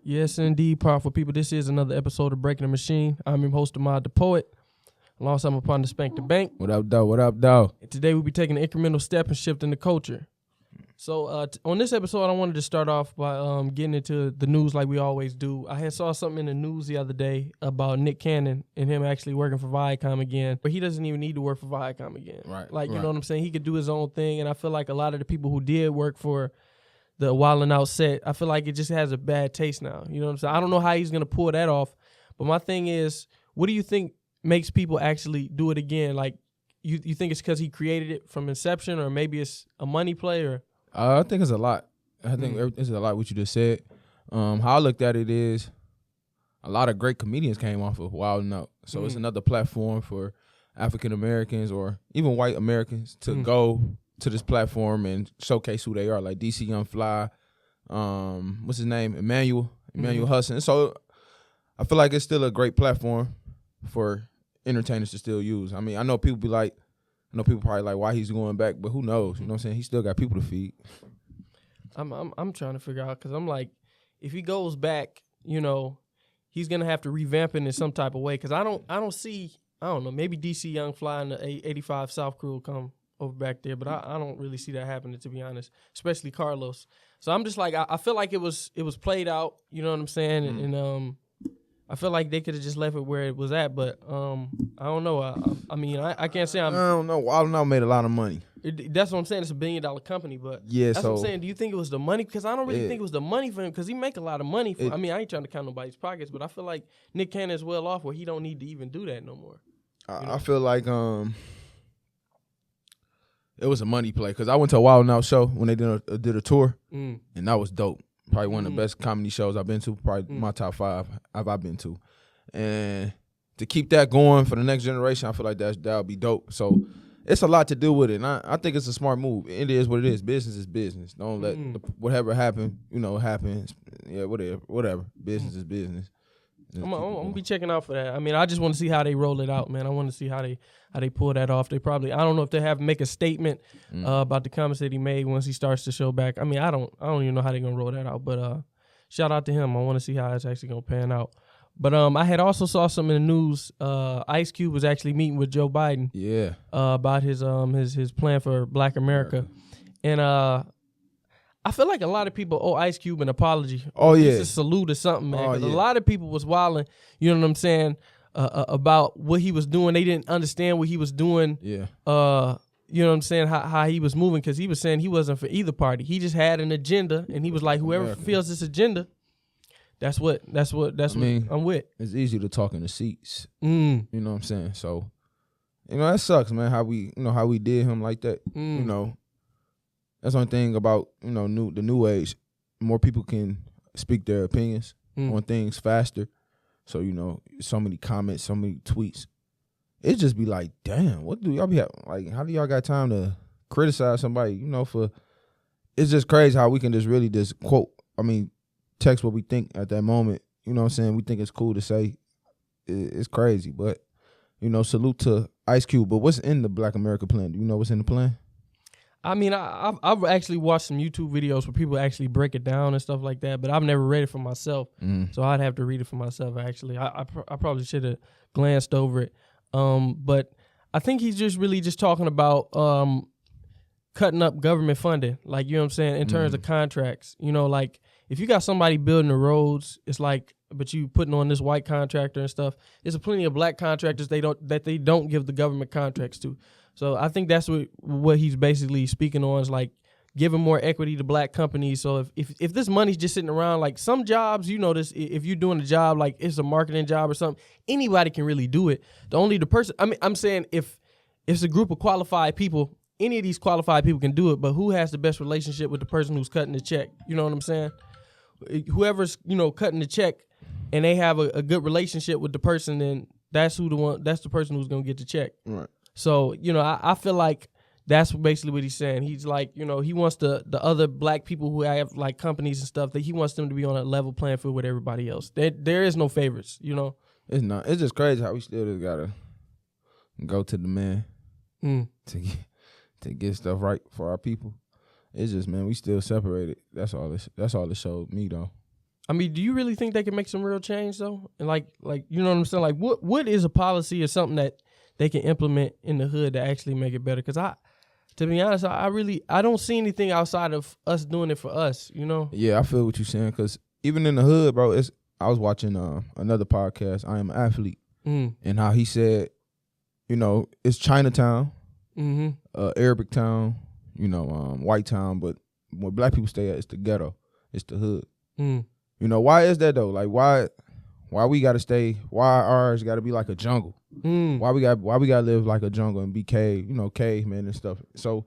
Yes, indeed, powerful people. This is another episode of Breaking the Machine. I'm your host, Ahmad the Poet, alongside my partner, Spank the Bank. What up, dog? What up, dog? And today we'll be taking an incremental step and shifting the culture. So on this episode, I wanted to start off by getting into the news like we always do. I had saw something in the news the other day about Nick Cannon and him actually working for Viacom again. But he doesn't even need to work for Viacom again. Right. Like, you know what I'm saying? He could do his own thing. And I feel like a lot of the people who did work for the Wildin' Out set, I feel like it just has a bad taste now. You know what I'm saying? I don't know how he's going to pull that off. But my thing is, what do you think makes people actually do it again? Like, you think it's because he created it from inception, or maybe it's a money play? Or I think it's a lot. I think it's a lot what you just said. How I looked at it is a lot of great comedians came off of Wildin' Out. So it's another platform for African Americans or even white Americans to go to this platform and showcase who they are, like DC Young Fly, what's his name, Emmanuel Hudson. So I feel like it's still a great platform for entertainers to still use. I mean, I know people probably like why he's going back, but who knows? You know what I'm saying? He still got people to feed. I'm trying to figure out, because I'm like, if he goes back, you know, he's gonna have to revamp it in some type of way. Because I don't know, maybe DC Young Fly and the 85 South Crew will come over back there, but I don't really see that happening, to be honest, especially Carlos. So I'm just like, I feel like it was played out, you know what I'm saying? And I feel like they could have just left it where it was at, but I don't know. I mean, I can't say I don't know. Wildin' Out made a lot of money. That's what I'm saying. It's $1 billion company, but yeah, that's what I'm saying. Do you think it was the money? Because I don't really think it was the money for him, because he make a lot of money. I mean, I ain't trying to count nobody's pockets, but I feel like Nick Cannon is well off where he don't need to even do that no more. I feel like it was a money play, because I went to a Wildin' Out show when they did a tour, and that was dope. Probably one of the best comedy shows I've been to. Probably my top 5 I've been to. And to keep that going for the next generation, I feel like that would be dope. So it's a lot to do with it. And I think it's a smart move. It is what it is. Business is business. Don't let whatever happen, happens. Yeah, whatever. Business is business. I'm gonna be checking out for that. I mean, I just want to see how they roll it out, man. I want to see how they pull that off. They probably, I don't know if they make a statement about the comments that he made once he starts the show back. I mean, I don't even know how they're gonna roll that out. But shout out to him. I want to see how it's actually gonna pan out. But I had also saw something in the news. Ice Cube was actually meeting with Joe Biden. Yeah. About his plan for Black America. And I feel like a lot of people owe Ice Cube an apology. Oh, yeah. Just a salute or something, man. Oh, A yeah. lot of people was wilding, you know what I'm saying, about what he was doing. They didn't understand what he was doing. Yeah. You know what I'm saying, how he was moving, because he was saying he wasn't for either party. He just had an agenda, and he was like, whoever fulfills this agenda, that's what I'm with. It's easy to talk in the seats. You know what I'm saying? So, that sucks, man, how we did him like that. That's the only thing about, the new age. More people can speak their opinions on things faster. So, so many comments, so many tweets. It just be like, damn, what do y'all be having? Like, how do y'all got time to criticize somebody, for, it's just crazy how we can just really just text what we think at that moment. You know what I'm saying? We think it's cool to say. It's crazy, but, salute to Ice Cube. But what's in the Black America plan? Do you know what's in the plan? I mean, I've actually watched some YouTube videos where people actually break it down and stuff like that, but I've never read it for myself, so I'd have to read it for myself, actually. I probably should have glanced over it. But I think he's just really just talking about cutting up government funding, like, you know what I'm saying, in terms of contracts. Like, if you got somebody building the roads, it's like, but you putting on this white contractor and stuff, there's plenty of black contractors they don't give the government contracts to. So I think that's what he's basically speaking on, is like giving more equity to black companies. So if this money's just sitting around, like some jobs, this, if you're doing a job, like it's a marketing job or something, anybody can really do it. The person, I'm saying if it's a group of qualified people, any of these qualified people can do it, but who has the best relationship with the person who's cutting the check? You know what I'm saying? Whoever's, cutting the check and they have a good relationship with the person, then that's the person who's going to get the check. Right. So, I feel like that's basically what he's saying. He's like, he wants the other black people who have like companies and stuff, that he wants them to be on a level playing field with everybody else. There is no favorites, It's not. It's just crazy how we still just gotta go to the man to get stuff right for our people. It's just, man, we still separated. That's all it showed me, though. I mean, do you really think they can make some real change though? And like you know what I'm saying? Like, what is a policy or something that they can implement in the hood to actually make it better? Because to be honest, I don't see anything outside of us doing it for us. You know? Yeah, I feel what you're saying. Because even in the hood, bro, I was watching another podcast, I Am an Athlete, and how he said, you know, it's Chinatown, Arabic town, you know, white town, but where black people stay at, it's the ghetto, it's the hood. You know, why is that though? Like, why we gotta stay? Why ours gotta be like a jungle? Why we gotta live like a jungle and be cavemen and stuff? So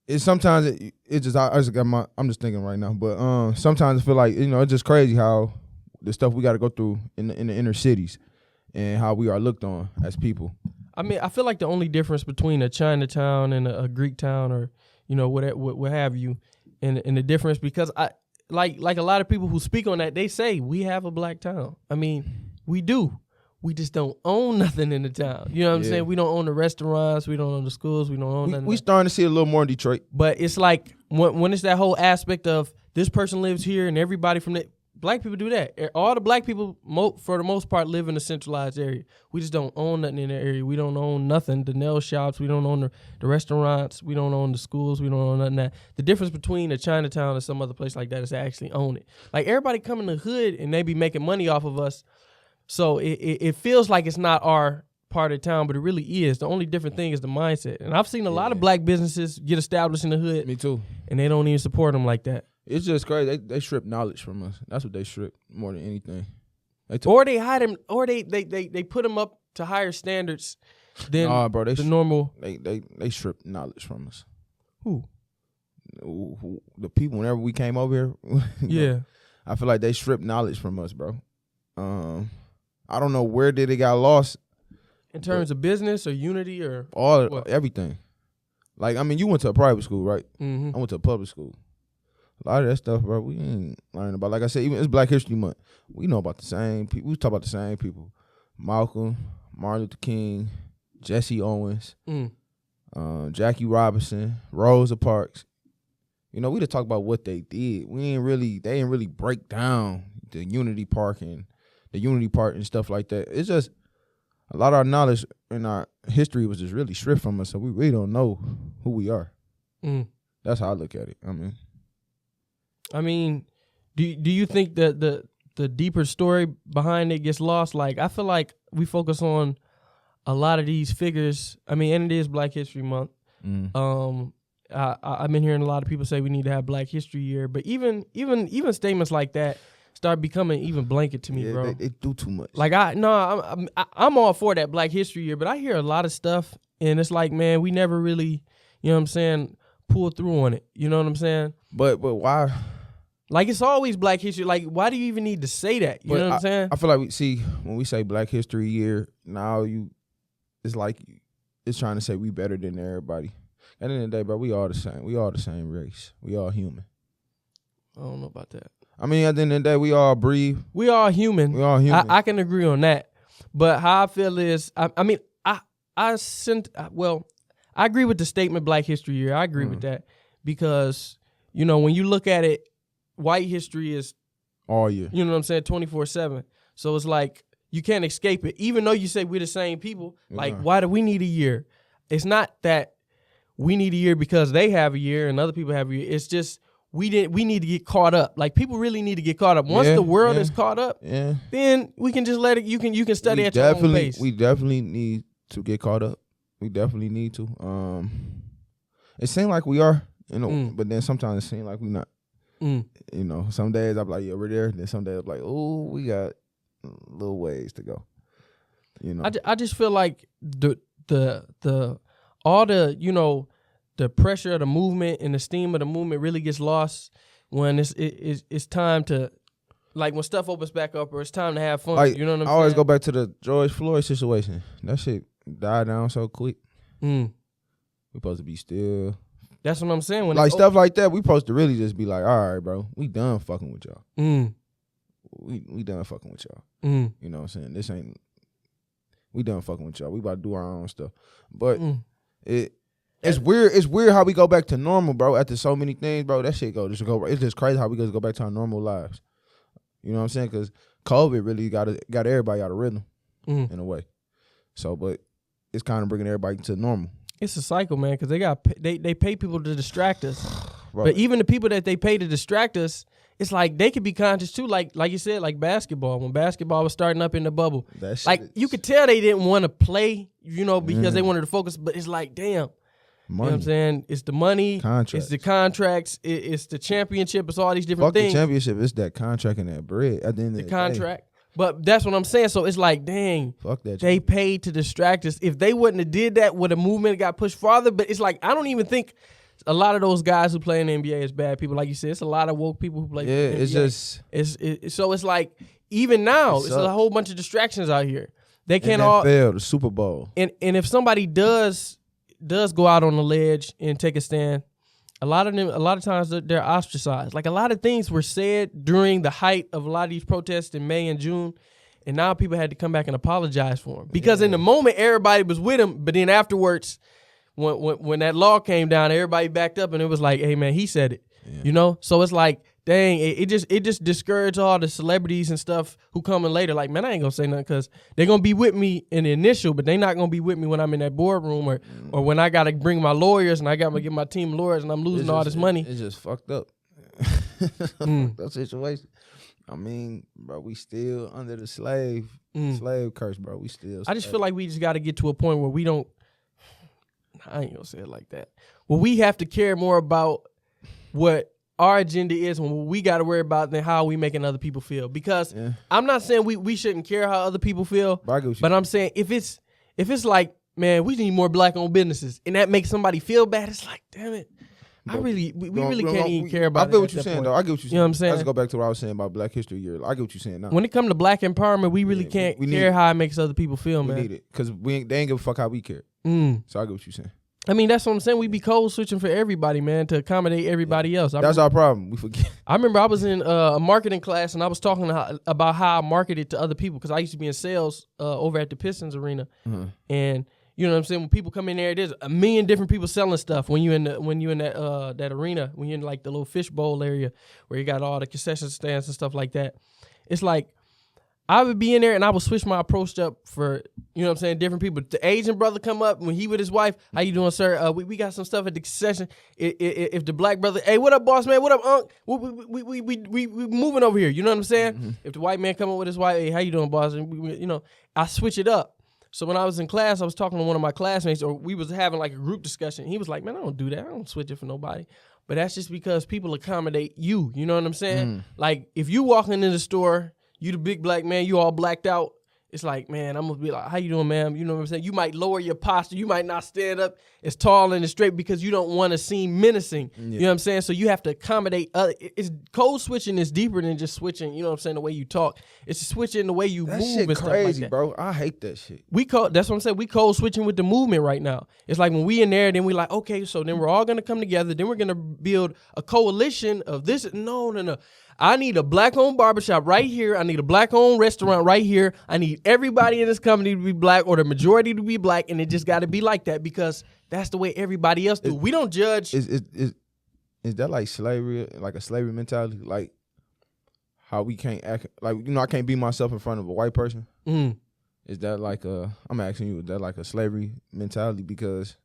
it's sometimes it just I'm just thinking right now, but sometimes I feel like, you know, it's just crazy how the stuff we got to go through in the inner cities and how we are looked on as people. I mean, I feel like the only difference between a Chinatown and a Greek town, or you know what have you, and the difference, because I like a lot of people who speak on that, they say we have a black town. I mean, we do. We just don't own nothing in the town. You know what I'm saying? We don't own the restaurants. We don't own the schools. We don't own nothing. We starting to see a little more in Detroit. But it's like when it's that whole aspect of this person lives here and everybody from the black people do that. All the black people, for the most part, live in a centralized area. We just don't own nothing in the area. We don't own nothing. The nail shops. We don't own the restaurants. We don't own the schools. We don't own nothing that. The difference between a Chinatown and some other place like that is to actually own it. Like, everybody come in the hood and they be making money off of us. So it feels like it's not our part of town, but it really is. The only different thing is the mindset. And I've seen a lot of black businesses get established in the hood. Me too. And they don't even support them like that. It's just crazy. They strip knowledge from us. That's what they strip more than anything. Or they hide them, or they put them up to higher standards than the normal. They strip knowledge from us. Who? The people. Whenever we came over here, yeah, I feel like they stripped knowledge from us, bro. I don't know where did it got lost. In terms of business or unity or everything. Like, I mean, you went to a private school, right? I went to a public school. A lot of that stuff, bro, we ain't learning about. Like I said, even it's Black History Month. We know about the same people. We talk about the same people. Malcolm, Martin Luther King, Jesse Owens, Jackie Robinson, Rosa Parks. You know, we just talk about what they did. They didn't really break down the Unity Park and stuff like that. It's just a lot of our knowledge and our history was just really stripped from us, so we really don't know who we are. That's how I look at it. I mean, do you think that the deeper story behind it gets lost? Like, I feel like we focus on a lot of these figures. I mean, and it is Black History Month. I've been hearing a lot of people say we need to have Black History Year, but even statements like that start becoming even blanket to me, bro. They do too much. Like, I'm all for that Black History Year, but I hear a lot of stuff, and it's like, man, we never really, you know what I'm saying, pull through on it. You know what I'm saying? But why? Like, it's always Black History. Like, why do you even need to say that? You know what I'm saying? I feel like when we say Black History Year, now it's like it's trying to say we better than everybody. At the end of the day, bro, we all the same. We all the same race. We all human. I don't know about that. I mean, at the end of the day, we all breathe. We all human. We all human. I can agree on that. But how I feel is, I agree with the statement Black History Year. I agree with that because, you know, when you look at it, white history is all year. You know what I'm saying? 24/7. So it's like you can't escape it. Even though you say we're the same people, like, why do we need a year? It's not that we need a year because they have a year and other people have a year. It's just we need to get caught up. Like, people really need to get caught up. Once the world is caught up, then we can just let it. You can study at your own pace. We definitely need to get caught up. We definitely need to. It seems like we are, you know, but then sometimes it seems like we're not. You know, some days I'm like, yeah, we're there. Then some days I'm like, oh, we got little ways to go. You know, I just feel like all the, you know, the pressure of the movement and the steam of the movement really gets lost when it's time to, like, when stuff opens back up or it's time to have fun. Like, you know what I'm saying? I always go back to the George Floyd situation. That shit died down so quick. We supposed to be still. That's what I'm saying. When like stuff like that, we supposed to really just be like, all right, bro, we done fucking with y'all. We done fucking with y'all. You know what I'm saying? We done fucking with y'all. We about to do our own stuff. But It's weird. It's weird how we go back to normal, bro. After so many things, bro, that shit go. It's just crazy how we just go back to our normal lives. You know what I'm saying? Because COVID really got everybody out of rhythm in a way. So, but it's kind of bringing everybody to normal. It's a cycle, man. Because they pay people to distract us, Bro. but even the people that they pay to distract us, it's like they could be conscious too. Like you said, like basketball. When basketball was starting up in the bubble, you could tell they didn't want to play, because they wanted to focus. But it's like, damn. Money. You know what I'm saying? It's the money. Contracts. It's the contracts. It's the championship. It's all these different things. The championship. It's that contract and that bread at the end of the contract. Day. But that's what I'm saying. So it's like, dang, fuck that. They paid to distract us. If they wouldn't have did that, would the movement got pushed farther? But it's like, I don't even think a lot of those guys who play in the NBA is bad people. Like you said, it's a lot of woke people who play in the NBA. It's just. So it's like, even now, it's a whole bunch of distractions out here. They can't all. NFL, the Super Bowl. And if somebody does go out on the ledge and take a stand, a lot of times they're ostracized. Like, a lot of things were said during the height of a lot of these protests in May and June, and now people had to come back and apologize for them. Because in the moment, everybody was with them, but then afterwards, when that law came down, everybody backed up, and it was like, hey, man, he said it. Yeah. So it's like, dang, it just discouraged all the celebrities and stuff who come in later. Like, man, I ain't gonna say nothing because they're gonna be with me in the initial, but they're not gonna be with me when I'm in that boardroom or when I gotta bring my lawyers and I gotta get my team of lawyers and I'm losing all this money. It's just fucked up. That situation. I mean, bro, we still under the slave curse, bro. We still. I just feel like we just got to get to a point where we don't. I ain't gonna say it like that. Well, we have to care more about what our agenda is when we got to worry about than how we making other people feel. Because I'm not saying we shouldn't care how other people feel, but I'm saying if it's like, man, we need more black-owned businesses, and that makes somebody feel bad, it's like, damn it. We really can't even care about it. I feel what you're saying, though. I get what you're saying. You know what I'm saying? Let's go back to what I was saying about Black History Year. I get what you're saying now. When it comes to black empowerment, we really can't care how it makes other people feel, man. We need it because they ain't give a fuck how we care. So I get what you're saying. I mean, that's what I'm saying. We be code switching for everybody, man, to accommodate everybody else. That's our problem. We forget. I remember I was in a marketing class, and I was talking about how I marketed to other people because I used to be in sales over at the Pistons arena. And you know what I'm saying? When people come in there, there's a million different people selling stuff. When you in that arena, when you're in like the little fishbowl area where you got all the concession stands and stuff like that, it's like I would be in there and I would switch my approach up for, you know what I'm saying, different people. The Asian brother come up when he with his wife, how you doing, sir? We got some stuff at the concession. If the black brother, hey, what up, boss man? What up, Unc? We moving over here. You know what I'm saying? If the white man come up with his wife, hey, how you doing, boss? And I switch it up. So when I was in class, I was talking to one of my classmates, or we was having like a group discussion. He was like, man, I don't do that. I don't switch it for nobody. But that's just because people accommodate you. You know what I'm saying? Like, if you walking in the store, you the big black man, you all blacked out. It's like, man, I'm going to be like, how you doing, ma'am? You know what I'm saying? You might lower your posture. You might not stand up as tall and as straight because you don't want to seem menacing. Yeah. You know what I'm saying? So you have to accommodate. Code switching is deeper than just switching, you know what I'm saying, the way you talk. It's switching the way you move shit and stuff crazy, like that. Bro. I hate that shit. That's what I'm saying. We code switching with the movement right now. It's like when we in there, then we like, okay, so then we're all going to come together. Then we're going to build a coalition of this. No. I need a black-owned barbershop right here. I need a black-owned restaurant right here. I need everybody in this company to be black or the majority to be black, and it just got to be like that because that's the way everybody else do. We don't judge. Is that like slavery, like a slavery mentality? Like how we can't act, like, I can't be myself in front of a white person? Is that like I'm asking you, is that like a slavery mentality? Because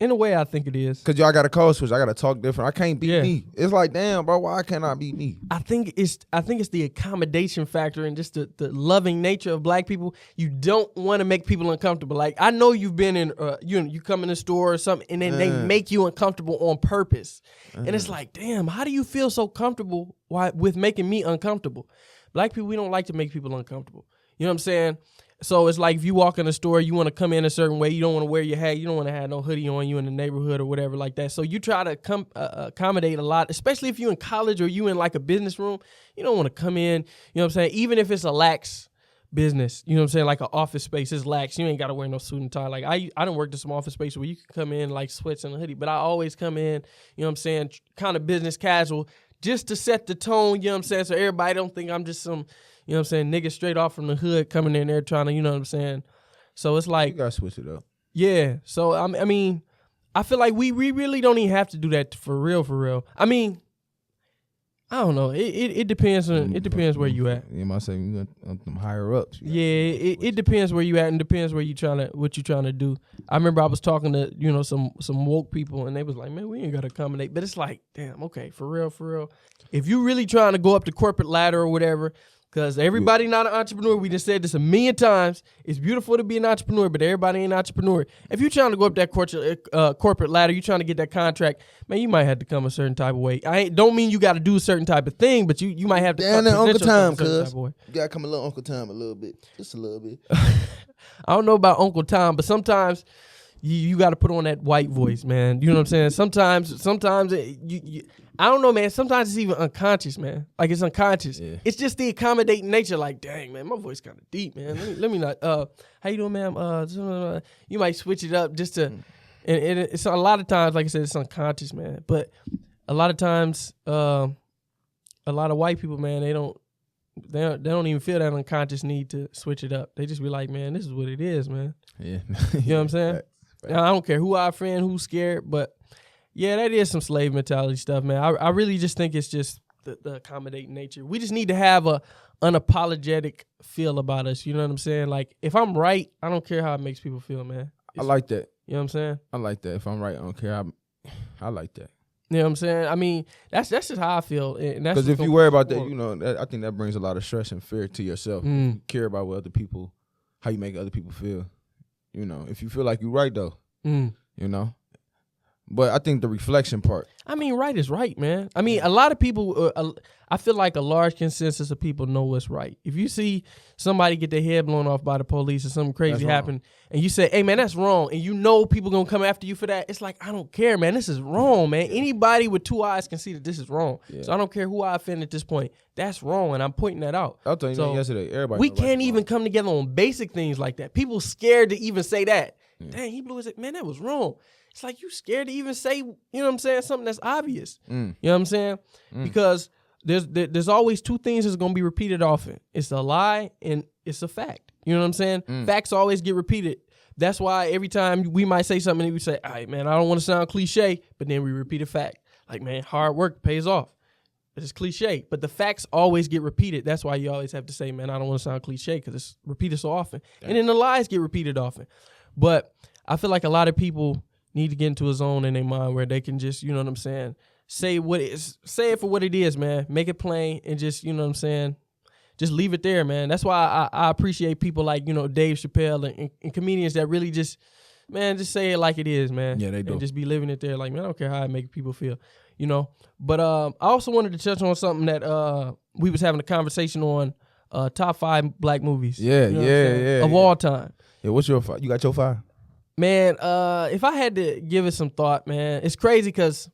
in a way, I think it is. Because y'all got a code switch. I got to talk different. I can't be me. It's like, damn, bro, why can't I be me? I think it's the accommodation factor and just the loving nature of black people. You don't want to make people uncomfortable. Like, I know you've been in, you come in the store or something, and then they make you uncomfortable on purpose. And it's like, damn, how do you feel so comfortable with making me uncomfortable? Black people, we don't like to make people uncomfortable. You know what I'm saying? So it's like if you walk in the store, you want to come in a certain way. You don't want to wear your hat. You don't want to have no hoodie on you in the neighborhood or whatever like that. So you try to accommodate a lot, especially if you're in college or you in like a business room. You don't want to come in, you know what I'm saying, even if it's a lax business, you know what I'm saying, like an office space is lax. You ain't got to wear no suit and tie. Like I don't work in some office space where you can come in like sweats and a hoodie, but I always come in, you know what I'm saying, kind of business casual just to set the tone, you know what I'm saying, so everybody don't think I'm just some, you know what I'm saying, nigga straight off from the hood coming in there trying to, you know what I'm saying. So it's like, you gotta switch it up. Yeah. So I mean, I feel like we really don't even have to do that for real. I mean, I don't know. It depends on where you at. You might say you got them higher ups. Yeah, it depends where you at and depends what you trying to do. I remember I was talking to some woke people and they was like, man, we ain't gotta accommodate. But it's like, damn, okay, for real. If you really trying to go up the corporate ladder or whatever, because everybody not an entrepreneur. We just said this a million times. It's beautiful to be an entrepreneur, but everybody ain't an entrepreneur. If you're trying to go up that corporate ladder, you're trying to get that contract, man, you might have to come a certain type of way. Don't mean you got to do a certain type of thing, but you might have to come Uncle Tom, cuz. You got to come a little Uncle Tom a little bit. Just a little bit. I don't know about Uncle Tom, but sometimes you got to put on that white voice, man. You know what I'm saying? Sometimes I don't know, man. Sometimes it's even unconscious, man. Like it's unconscious. Yeah. It's just the accommodating nature. Like, dang, man, my voice kind of deep, man. Let me not. How you doing, ma'am? You might switch it up just to. And it's a lot of times, like I said, it's unconscious, man. But a lot of times, a lot of white people, man, they don't even feel that unconscious need to switch it up. They just be like, man, this is what it is, man. Yeah. You know what I'm saying? Right. Now, I don't care who I friend, who's scared, but yeah, that is some slave mentality stuff, man. I really just think it's just the accommodating nature. We just need to have a unapologetic feel about us. You know what I'm saying? Like, if I'm right, I don't care how it makes people feel, man. I like that. You know what I'm saying? I like that. If I'm right, I don't care. I like that. You know what I'm saying? I mean, that's just how I feel. Because if you worry about that, I think that brings a lot of stress and fear to yourself. If you care about what other people, how you make other people feel. You know, if you feel like you're right, though, you know. But I think the reflection part. I mean, right is right, man. I mean, a lot of people, I feel like a large consensus of people know what's right. If you see somebody get their head blown off by the police or something crazy happen, and you say, hey, man, that's wrong, and you know people going to come after you for that, it's like, I don't care, man. This is wrong, man. Anybody with two eyes can see that this is wrong. Yeah. So I don't care who I offend at this point. That's wrong, and I'm pointing that out. I was telling you yesterday, everybody. We can't even come together on basic things like that. People scared to even say that. Yeah. Dang, he blew his head. Man, that was wrong. It's like you scared to even say, you know what I'm saying, something that's obvious. You know what I'm saying? Because there's always two things that's going to be repeated often. It's a lie and it's a fact. You know what I'm saying? Facts always get repeated. That's why every time we might say something and we say, all right, man, I don't want to sound cliche, but then we repeat a fact. Like, man, hard work pays off. It's cliche, but the facts always get repeated. That's why you always have to say, man, I don't want to sound cliche because it's repeated so often. Damn. And then the lies get repeated often. But I feel like a lot of people need to get into a zone in their mind where they can just, you know what I'm saying, say it for what it is, man. Make it plain and just, you know what I'm saying, just leave it there, man. That's why I appreciate people like, you know, Dave Chappelle and comedians that really just, man, just say it like it is, man. Yeah, they do. And just be living it there. Like, man, I don't care how I make people feel, you know. But I also wanted to touch on something that we was having a conversation on, top 5 black movies. Yeah, you know of all time. Yeah, what's your 5? You got your 5? Man, if I had to give it some thought, man, it's crazy because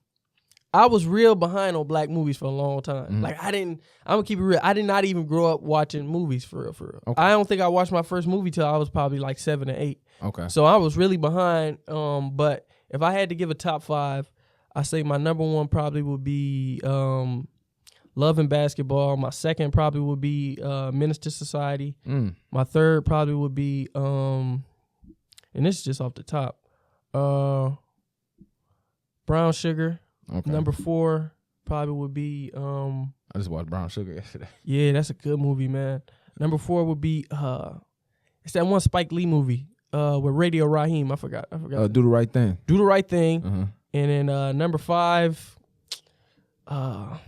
I was real behind on black movies for a long time. Like, I'm going to keep it real. I did not even grow up watching movies for real. Okay. I don't think I watched my first movie till I was probably like 7 or 8. Okay. So I was really behind. But if I had to give a top 5, I say my number 1 probably would be Love and Basketball. My second probably would be Menace to Society. My third probably would be... and this is just off the top. Brown Sugar. Okay. Number 4 probably would be. I just watched Brown Sugar yesterday. Yeah, that's a good movie, man. Number 4 would be. It's that one Spike Lee movie with Radio Raheem. I forgot. Do the Right Thing. Do the Right Thing. Uh-huh. And then number 5. I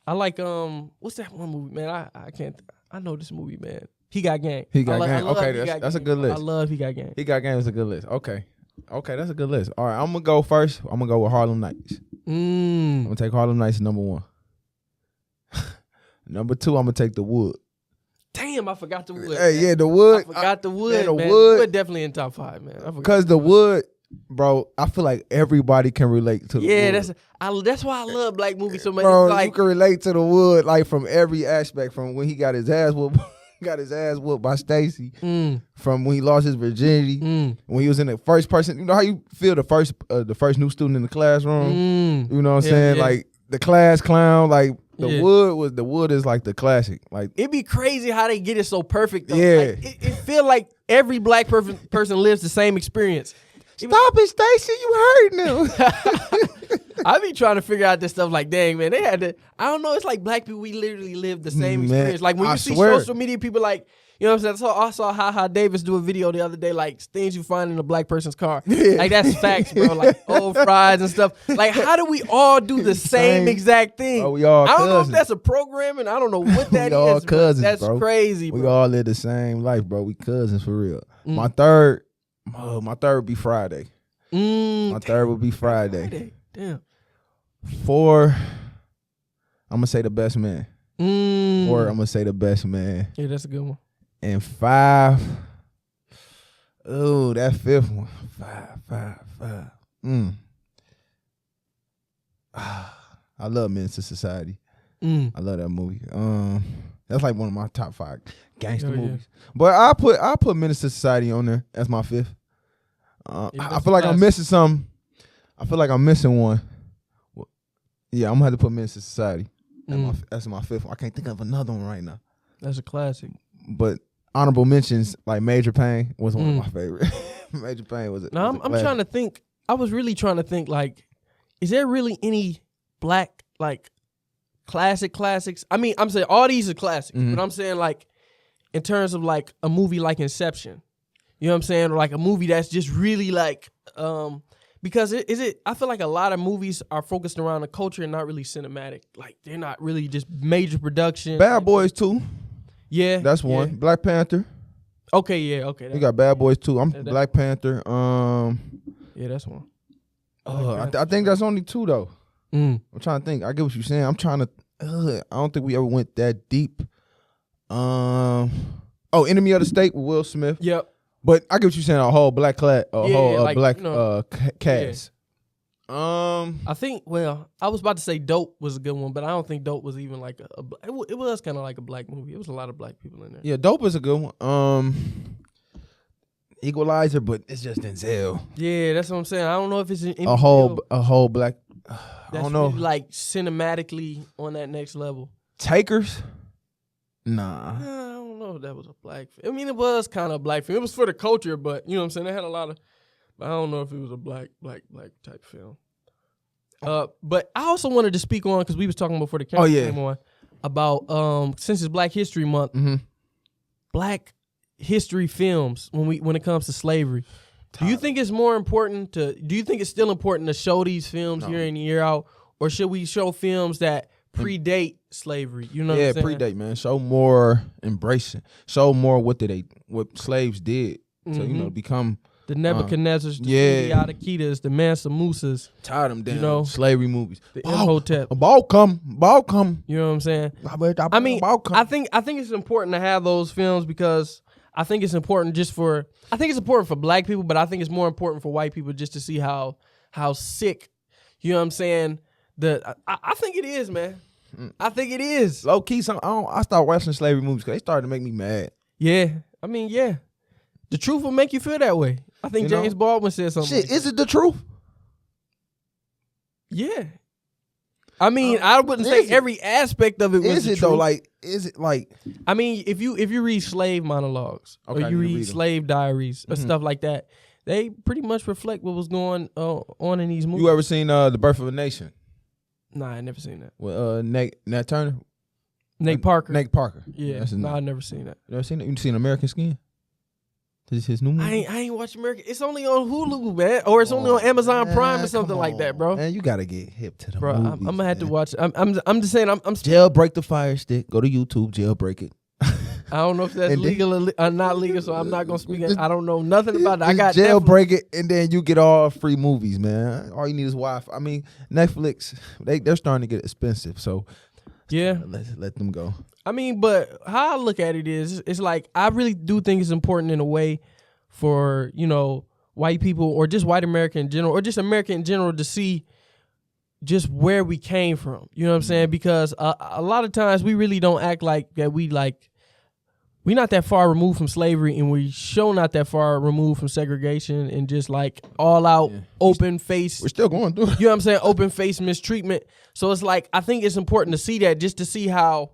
like what's that one movie, man? I can't. I know this movie, man. He Got Game. He Got Game. Okay, that's a good list. I love He Got Game. He Got Game is a good list. Okay, that's a good list. All right, I'm gonna go first. I'm gonna go with Harlem Nights. I'm gonna take Harlem Nights number 1. Number 2, I'm gonna take The Wood. Damn, I forgot The Wood. Hey, yeah, The Wood. I forgot The Wood. Man, The Wood definitely in top 5, man. Because The Wood, bro, I feel like everybody can relate to The Wood. Yeah, that's why I love black movies so much. Bro, like, you can relate to The Wood like from every aspect, from when he got his ass whooped. Got his ass whooped by Stacy, from when he lost his virginity, when he was in the first person. You know how you feel the first new student in the classroom? You know what I'm saying? Yeah. Like the class clown, like The wood is like the classic. Like it'd be crazy how they get it so perfect though. Yeah. Like, it feel like every black person lives the same experience. Stop it, Stacey, you hurting them. I be trying to figure out this stuff like, dang, man, they had to, I don't know, it's like black people, we literally live the same experience. Like when you see social media, people like, you know what I'm saying? I saw Ha Davis do a video the other day, like things you find in a black person's car. Yeah. Like that's facts, bro. Like old fries and stuff. Like how do we all do the same exact thing? Oh, we all I don't know cousins. if that's a programming. I don't know what that we all is. Cousins, that's bro. crazy, bro. We all live the same life, bro. We cousins for real. My third would be Friday. My third would be Friday. Damn. 4, I'm gonna say The Best Man. 4, I'm gonna say The Best Man. Yeah, that's a good one. And 5, oh, that 5th one. 5. I love Menace to Society. I love that movie. That's like one of my top 5 gangster movies. But I put Menace to Society on there as my 5th. I feel like I'm missing something. I feel like I'm missing one. Yeah, I'm gonna have to put Menace to Society. That's my 5th one. I can't think of another one right now. That's a classic. But honorable mentions like Major Payne was one of my favorite. Major Payne was it? Now I'm trying to think. I was really trying to think. Like, is there really any black like classics? I mean, I'm saying all these are classics, but I'm saying like in terms of like a movie like Inception. You know what I'm saying? Or like a movie that's just really like, because I feel like a lot of movies are focused around the culture and not really cinematic. Like they're not really just major production. Bad Boys 2. Yeah. That's one. Black Panther. Okay, yeah, okay. You got Bad Boys 2. I'm Black Panther. Yeah, that's one. I think that's only 2 though. I'm trying to think. I get what you're saying. I'm trying to, I don't think we ever went that deep. Enemy of the State with Will Smith. Yep. But I get what you're saying. A whole black cast. I think. Well, I was about to say Dope was a good one, but I don't think Dope was even like it was kind of like a black movie. It was a lot of black people in there. Yeah, Dope is a good one. Equalizer, but it's just Denzel. Yeah, that's what I'm saying. I don't know if it's a whole black. I don't know. Really like cinematically on that next level. Takers. Nah. I don't know if that was a black film. I mean, it was kind of a black film. It was for the culture, but you know what I'm saying? They had a lot of, but I don't know if it was a black type film. But I also wanted to speak on, because we was talking before the camera came on, about since it's Black History Month, black history films when it comes to slavery. Do you think it's more important do you think it's still important to show these films year in year out, or should we show films that predate slavery? You know what I'm saying? Predate, man. Show more embracing. Show more what slaves did to become the Nebuchadnezzars, the Adikitas, the Mansa Musas. Tired them down. Slavery movies. The Imhotep. Balcom. You know what I'm saying? I mean, I think it's important to have those films, because I think it's important I think it's important for black people, but I think it's more important for white people just to see how sick, you know what I'm saying? I think it is, man. I think it is. Low key, I started watching slavery movies because they started to make me mad. Yeah. I mean, yeah. The truth will make you feel that way. I think James Baldwin said something. Shit, is it the truth? Yeah. I mean, I wouldn't say every aspect of it was the truth. Though? Like, is it like? I mean, if you read slave monologues or you read slave diaries or stuff like that, they pretty much reflect what was going on in these movies. You ever seen The Birth of a Nation? Nah, I never seen that. With Nat Turner? Nate Parker. Nate Parker. Yeah. No, I never seen that. You ever seen it? You seen American Skin? This is his new movie? I ain't watched American. It's only on Hulu, man. Or it's only on Amazon Prime or something like that, bro. Man, you gotta get hip to the movies, I'm gonna have to watch it. I'm just saying, I'm Jailbreak the Fire Stick. Go to YouTube, jailbreak it. I don't know if that's legal or not legal, so I'm not gonna speak. I don't know nothing about it. I got jailbreak it, and then you get all free movies, man. All you need is Wi-Fi. I mean, Netflix, they're starting to get expensive, so yeah, let them go. I mean, but how I look at it is, it's like I really do think it's important in a way for, white people or just white America in general, or just America in general, to see just where we came from. You know what I'm saying? Because a lot of times we really don't act like that. we not that far removed from slavery, and we show not that far removed from segregation and just like all out open face. We're still going through it. You know what I'm saying? Open face mistreatment. So it's like, I think it's important to see that, just to see how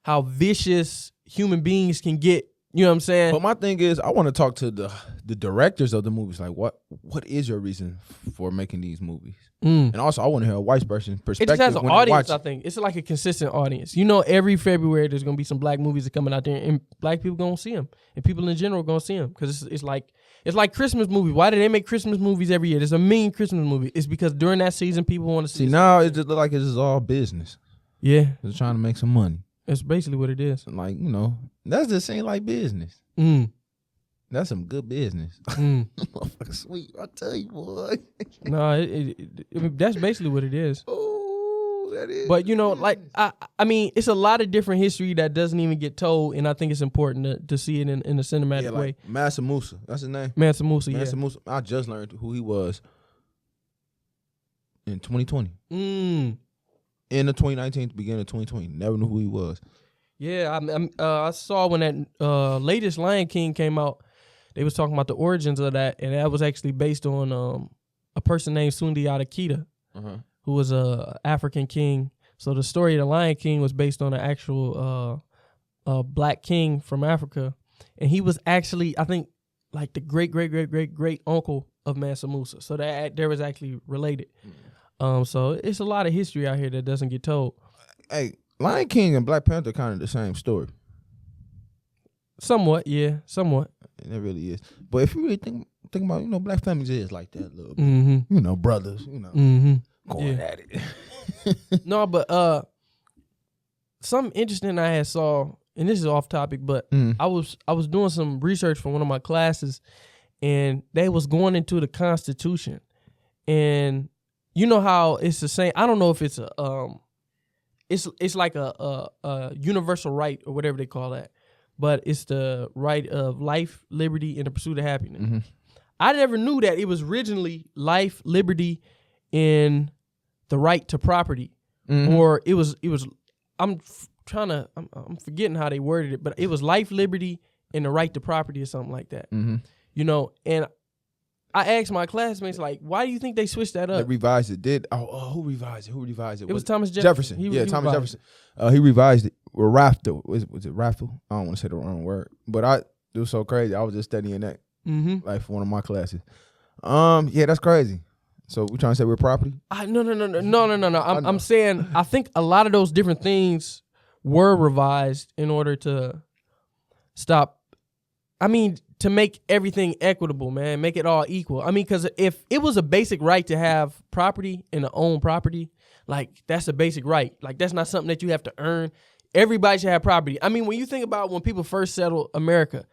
vicious human beings can get. You know what I'm saying? But my thing is, I want to talk to the directors of the movies. Like, what is your reason for making these movies? And also, I want to hear a white person perspective. It just has an when audience, I think. It's like a consistent audience. You know, every February there's going to be some black movies that coming out there, and black people going to see them. And people in general going to see them. Because it's like Christmas movies. Why do they make Christmas movies every year? There's a mean Christmas movie. It's because during that season, people want to see. See, now it just look like it's just all business. Yeah. They're trying to make some money. That's basically what it is. Like, you know, that's just ain't like business. That's some good business. Motherfucker sweet, I tell you, boy. No, that's basically what it is. Oh, that is. But, you know, like, I mean, it's a lot of different history that doesn't even get told, and I think it's important to see it in a cinematic way. Mansa Musa, that's his name? Mansa Musa, Mansa Musa. I just learned who he was in 2020. In the 2019, beginning of 2020. Never knew who he was. Yeah, I saw when that latest Lion King came out, they was talking about the origins of that, and that was actually based on a person named Sundiata Keita, who was a African king. So the story of the Lion King was based on an actual black king from Africa, and he was actually, I think, like the great uncle of Mansa Musa. So that there was actually related. So it's a lot of history out here that doesn't get told. Hey, Lion King and Black Panther kind of the same story. Somewhat, yeah, somewhat. And it really is. But if you really think about, you know, black families is like that a little bit. You know, brothers, you know, going at it. No, but something interesting I had saw, and this is off topic, but I was doing some research for one of my classes, and they was going into the Constitution, and you know how it's the same. I don't know if it's it's like a universal right or whatever they call that, but it's the right of life, liberty, and the pursuit of happiness. I never knew that it was originally life, liberty, and the right to property, or it was. I'm forgetting how they worded it, but it was life, liberty, and the right to property or something like that. You know, and I asked my classmates, like, why do you think they switched that up? They revised it. Who revised it? Who revised it? It was Thomas Jefferson. Thomas Jefferson. He revised it. Or Raffle. Was it Raffle? I don't want to say the wrong word. But it was so crazy. I was just studying that, like, for one of my classes. Yeah, that's crazy. So we trying to say we're property? No. I'm saying I think a lot of those different things were revised in order to stop. I mean, to make everything equitable, man, make it all equal. I mean, because if it was a basic right to have property and to own property, like, that's a basic right. Like, that's not something that you have to earn. Everybody should have property. I mean, when you think about when people first settled America,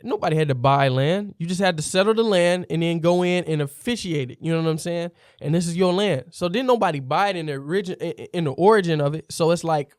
nobody had to buy land. You just had to settle the land and then go in and officiate it. You know what I'm saying? And this is your land. So then nobody buy it in the origin of it. So it's like,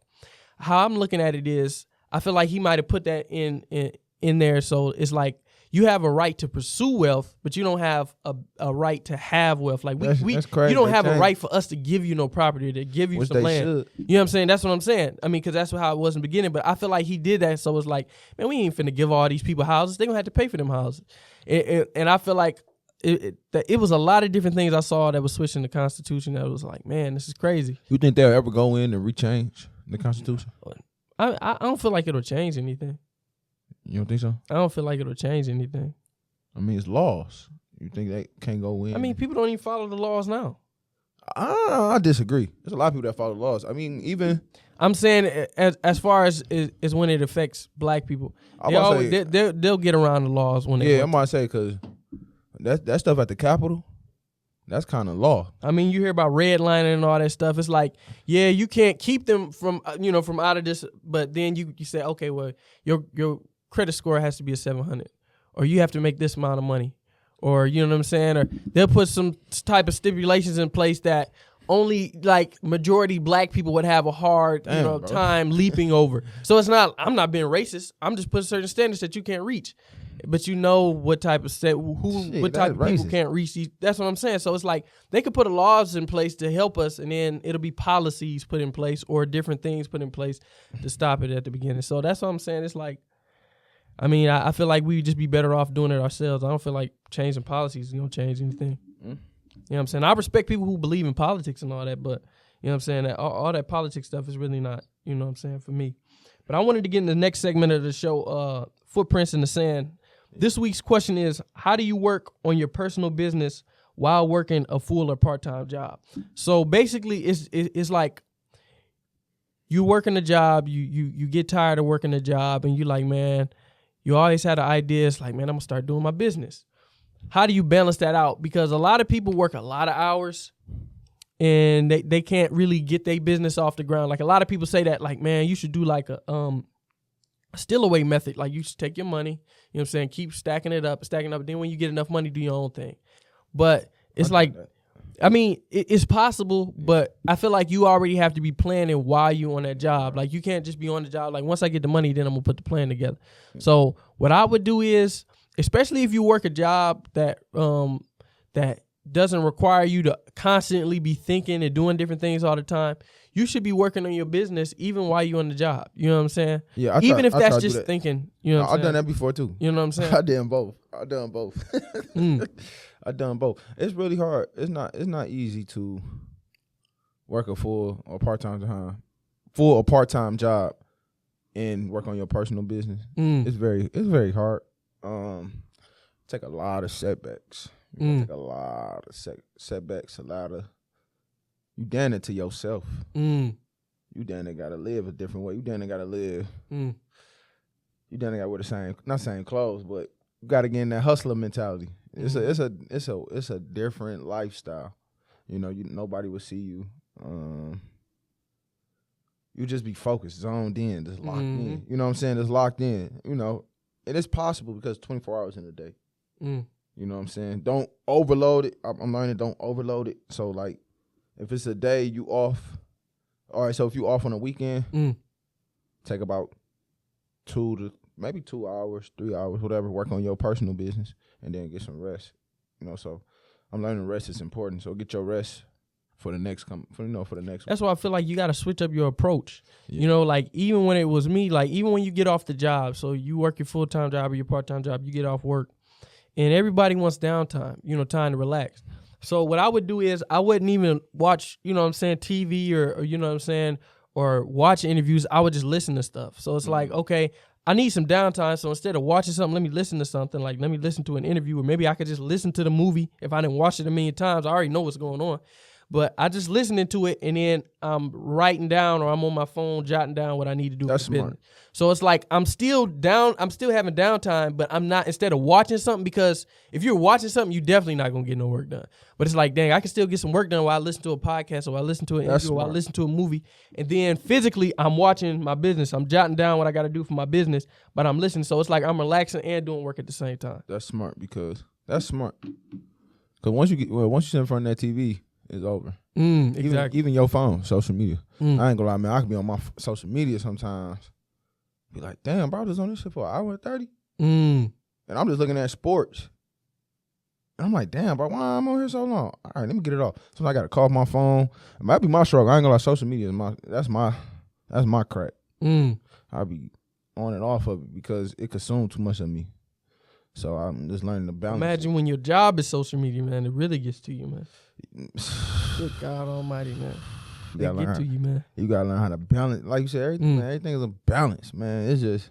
how I'm looking at it is, I feel like he might have put that in there. So it's like, you have a right to pursue wealth, but you don't have a right to have wealth. Like, that's crazy. You don't have a right for us to give you no property, to give you some land. Should. You know what I'm saying? That's what I'm saying. I mean, because that's how it was in the beginning. But I feel like he did that. So it's like, man, we ain't finna give all these people houses. They're going to have to pay for them houses. And I feel like it was a lot of different things I saw that was switching the Constitution that was like, man, this is crazy. You think they'll ever go in and rechange the Constitution? I don't feel like it'll change anything. You don't think so? I don't feel like it'll change anything. I mean, it's laws. You think they can't go in? I mean, people don't even follow the laws now. I disagree. There's a lot of people that follow the laws. I mean, even... I'm saying as far as when it affects black people, they'll get around the laws when they... Yeah, I'm about to say, because that stuff at the Capitol, that's kind of law. I mean, you hear about redlining and all that stuff. It's like, yeah, you can't keep them from out of this, but then you say, okay, well, your credit score has to be a 700, or you have to make this amount of money, or you know what I'm saying, or they'll put some type of stipulations in place that only like majority black people would have a hard time leaping over. So it's not, I'm not being racist. I'm just putting certain standards that you can't reach. But you know what type of what type of people can't reach these. That's what I'm saying. So it's like they could put laws in place to help us, and then it'll be policies put in place or different things put in place to stop it at the beginning. So that's what I'm saying. It's like, I mean, I feel like we'd just be better off doing it ourselves. I don't feel like changing policies is going to change anything. You know what I'm saying? I respect people who believe in politics and all that, but you know what I'm saying? That all that politics stuff is really not, you know what I'm saying, for me. But I wanted to get in the next segment of the show, Footprints in the Sand. This week's question is, how do you work on your personal business while working a full or part-time job? So basically, it's like you working a job, you get tired of working a job, and you like, man, you always had an idea. It's like, man, I'm going to start doing my business. How do you balance that out? Because a lot of people work a lot of hours, and they can't really get their business off the ground. Like, a lot of people say that, like, man, you should do like a still away method. Like, you should take your money, you know what I'm saying, keep stacking it up. Then when you get enough money, do your own thing. But it's like, I mean, it's possible, but I feel like you already have to be planning while you on that job. Like, you can't just be on the job. Like, once I get the money, then I'm going to put the plan together. So what I would do is, especially if you work a job that doesn't require you to constantly be thinking and doing different things all the time, you should be working on your business even while you're on the job. You know what I'm saying? Yeah, even if that's just thinking. You know what I'm saying? I've done that before too. You know what I'm saying? I've done both. I've done both. It's really hard. It's not easy to work a full or part-time job and work on your personal business. It's very hard. Take a lot of setbacks. Take a lot of setbacks, you damn it to yourself. You damn it gotta live a different way. You damn it gotta live. You damn it gotta wear the same clothes, but you gotta get in that hustler mentality. It's a different lifestyle. You know, nobody will see you. You just be focused, zoned in, just locked in. You know what I'm saying? Just locked in. You know, and it's possible because 24 hours in a day. You know what I'm saying? Don't overload it. I'm learning, don't overload it. So, like, if it's a day you off, all right, so if you off on a weekend, take about 2 hours, 3 hours, whatever, work on your personal business, and then get some rest. You know, so I'm learning rest is important. So get your rest for the next week. That's why I feel like you got to switch up your approach. Yeah. You know, like, even when it was me, like, even when you get off the job, so you work your full-time job or your part-time job, you get off work, and everybody wants downtime, you know, time to relax. So what I would do is I wouldn't even watch, you know what I'm saying, TV or you know what I'm saying, or watch interviews. I would just listen to stuff. So it's like, okay, I need some downtime. So instead of watching something, let me listen to something. Like, let me listen to an interview, or maybe I could just listen to the movie. If I didn't watch it a million times, I already know what's going on. But I just listening to it, and then I'm writing down, or I'm on my phone jotting down what I need to do. That's for smart. business. So it's like I'm still having downtime, but I'm not, instead of watching something, because if you're watching something, you're definitely not gonna get no work done. But it's like, dang, I can still get some work done while I listen to a podcast, or while I listen to an interview, or while I listen to a movie. And then physically, I'm watching my business. I'm jotting down what I got to do for my business, but I'm listening. So it's like I'm relaxing and doing work at the same time. That's smart, because once you sit in front of that TV, it's over. Exactly. Even your phone, social media. I ain't gonna lie, man. I can be on my social media sometimes. Be like, damn, bro, I was on this shit for an hour and 30. And I'm just looking at sports. And I'm like, damn, bro, why I'm on here so long? All right, let me get it off. So I got to call my phone. It might be my struggle. I ain't gonna lie, social media is that's my crack. I be on and off of it because it consumes too much of me. So I'm just learning to balance. Imagine when your job is social media, man. It really gets to you, man. Good God Almighty, man. They get to you, man. You gotta learn how to balance. Like you said, everything, man, everything is a balance, man. It's just,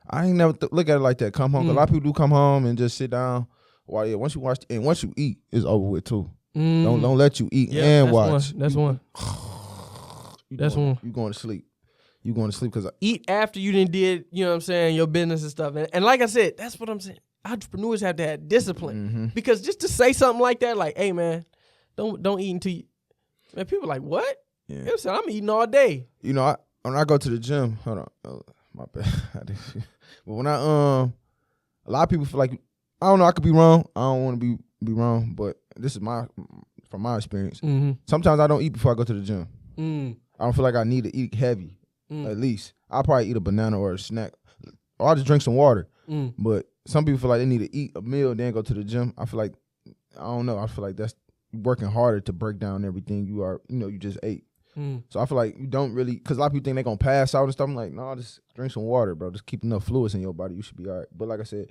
I ain't never look at it like that. Come home, 'cause a lot of people do come home and just sit down. While once you watch and once you eat, it's over with too. Don't let you eat and watch. That's one. That's one. You going to sleep. You going to sleep because eat after you done did, you know what I'm saying, your business and stuff. And like I said, that's what I'm saying. Entrepreneurs have to have discipline. Because just to say something like that, like, hey man, don't eat until you, man, people are like, what? Yeah. You know what I'm saying? I'm eating all day. You know, when I go to the gym, hold on, my bad. But when a lot of people feel like, I don't know, I could be wrong. I don't want to be wrong, but this is from my experience. Sometimes I don't eat before I go to the gym. I don't feel like I need to eat heavy. At least I'll probably eat a banana or a snack, or I'll just drink some water. But some people feel like they need to eat a meal then go to the gym. I feel like, I don't know. I feel like that's working harder to break down everything you just ate. So I feel like you don't really, because a lot of people think they're going to pass out and stuff. I'm like, no, just drink some water, bro. Just keep enough fluids in your body. You should be all right. But like I said,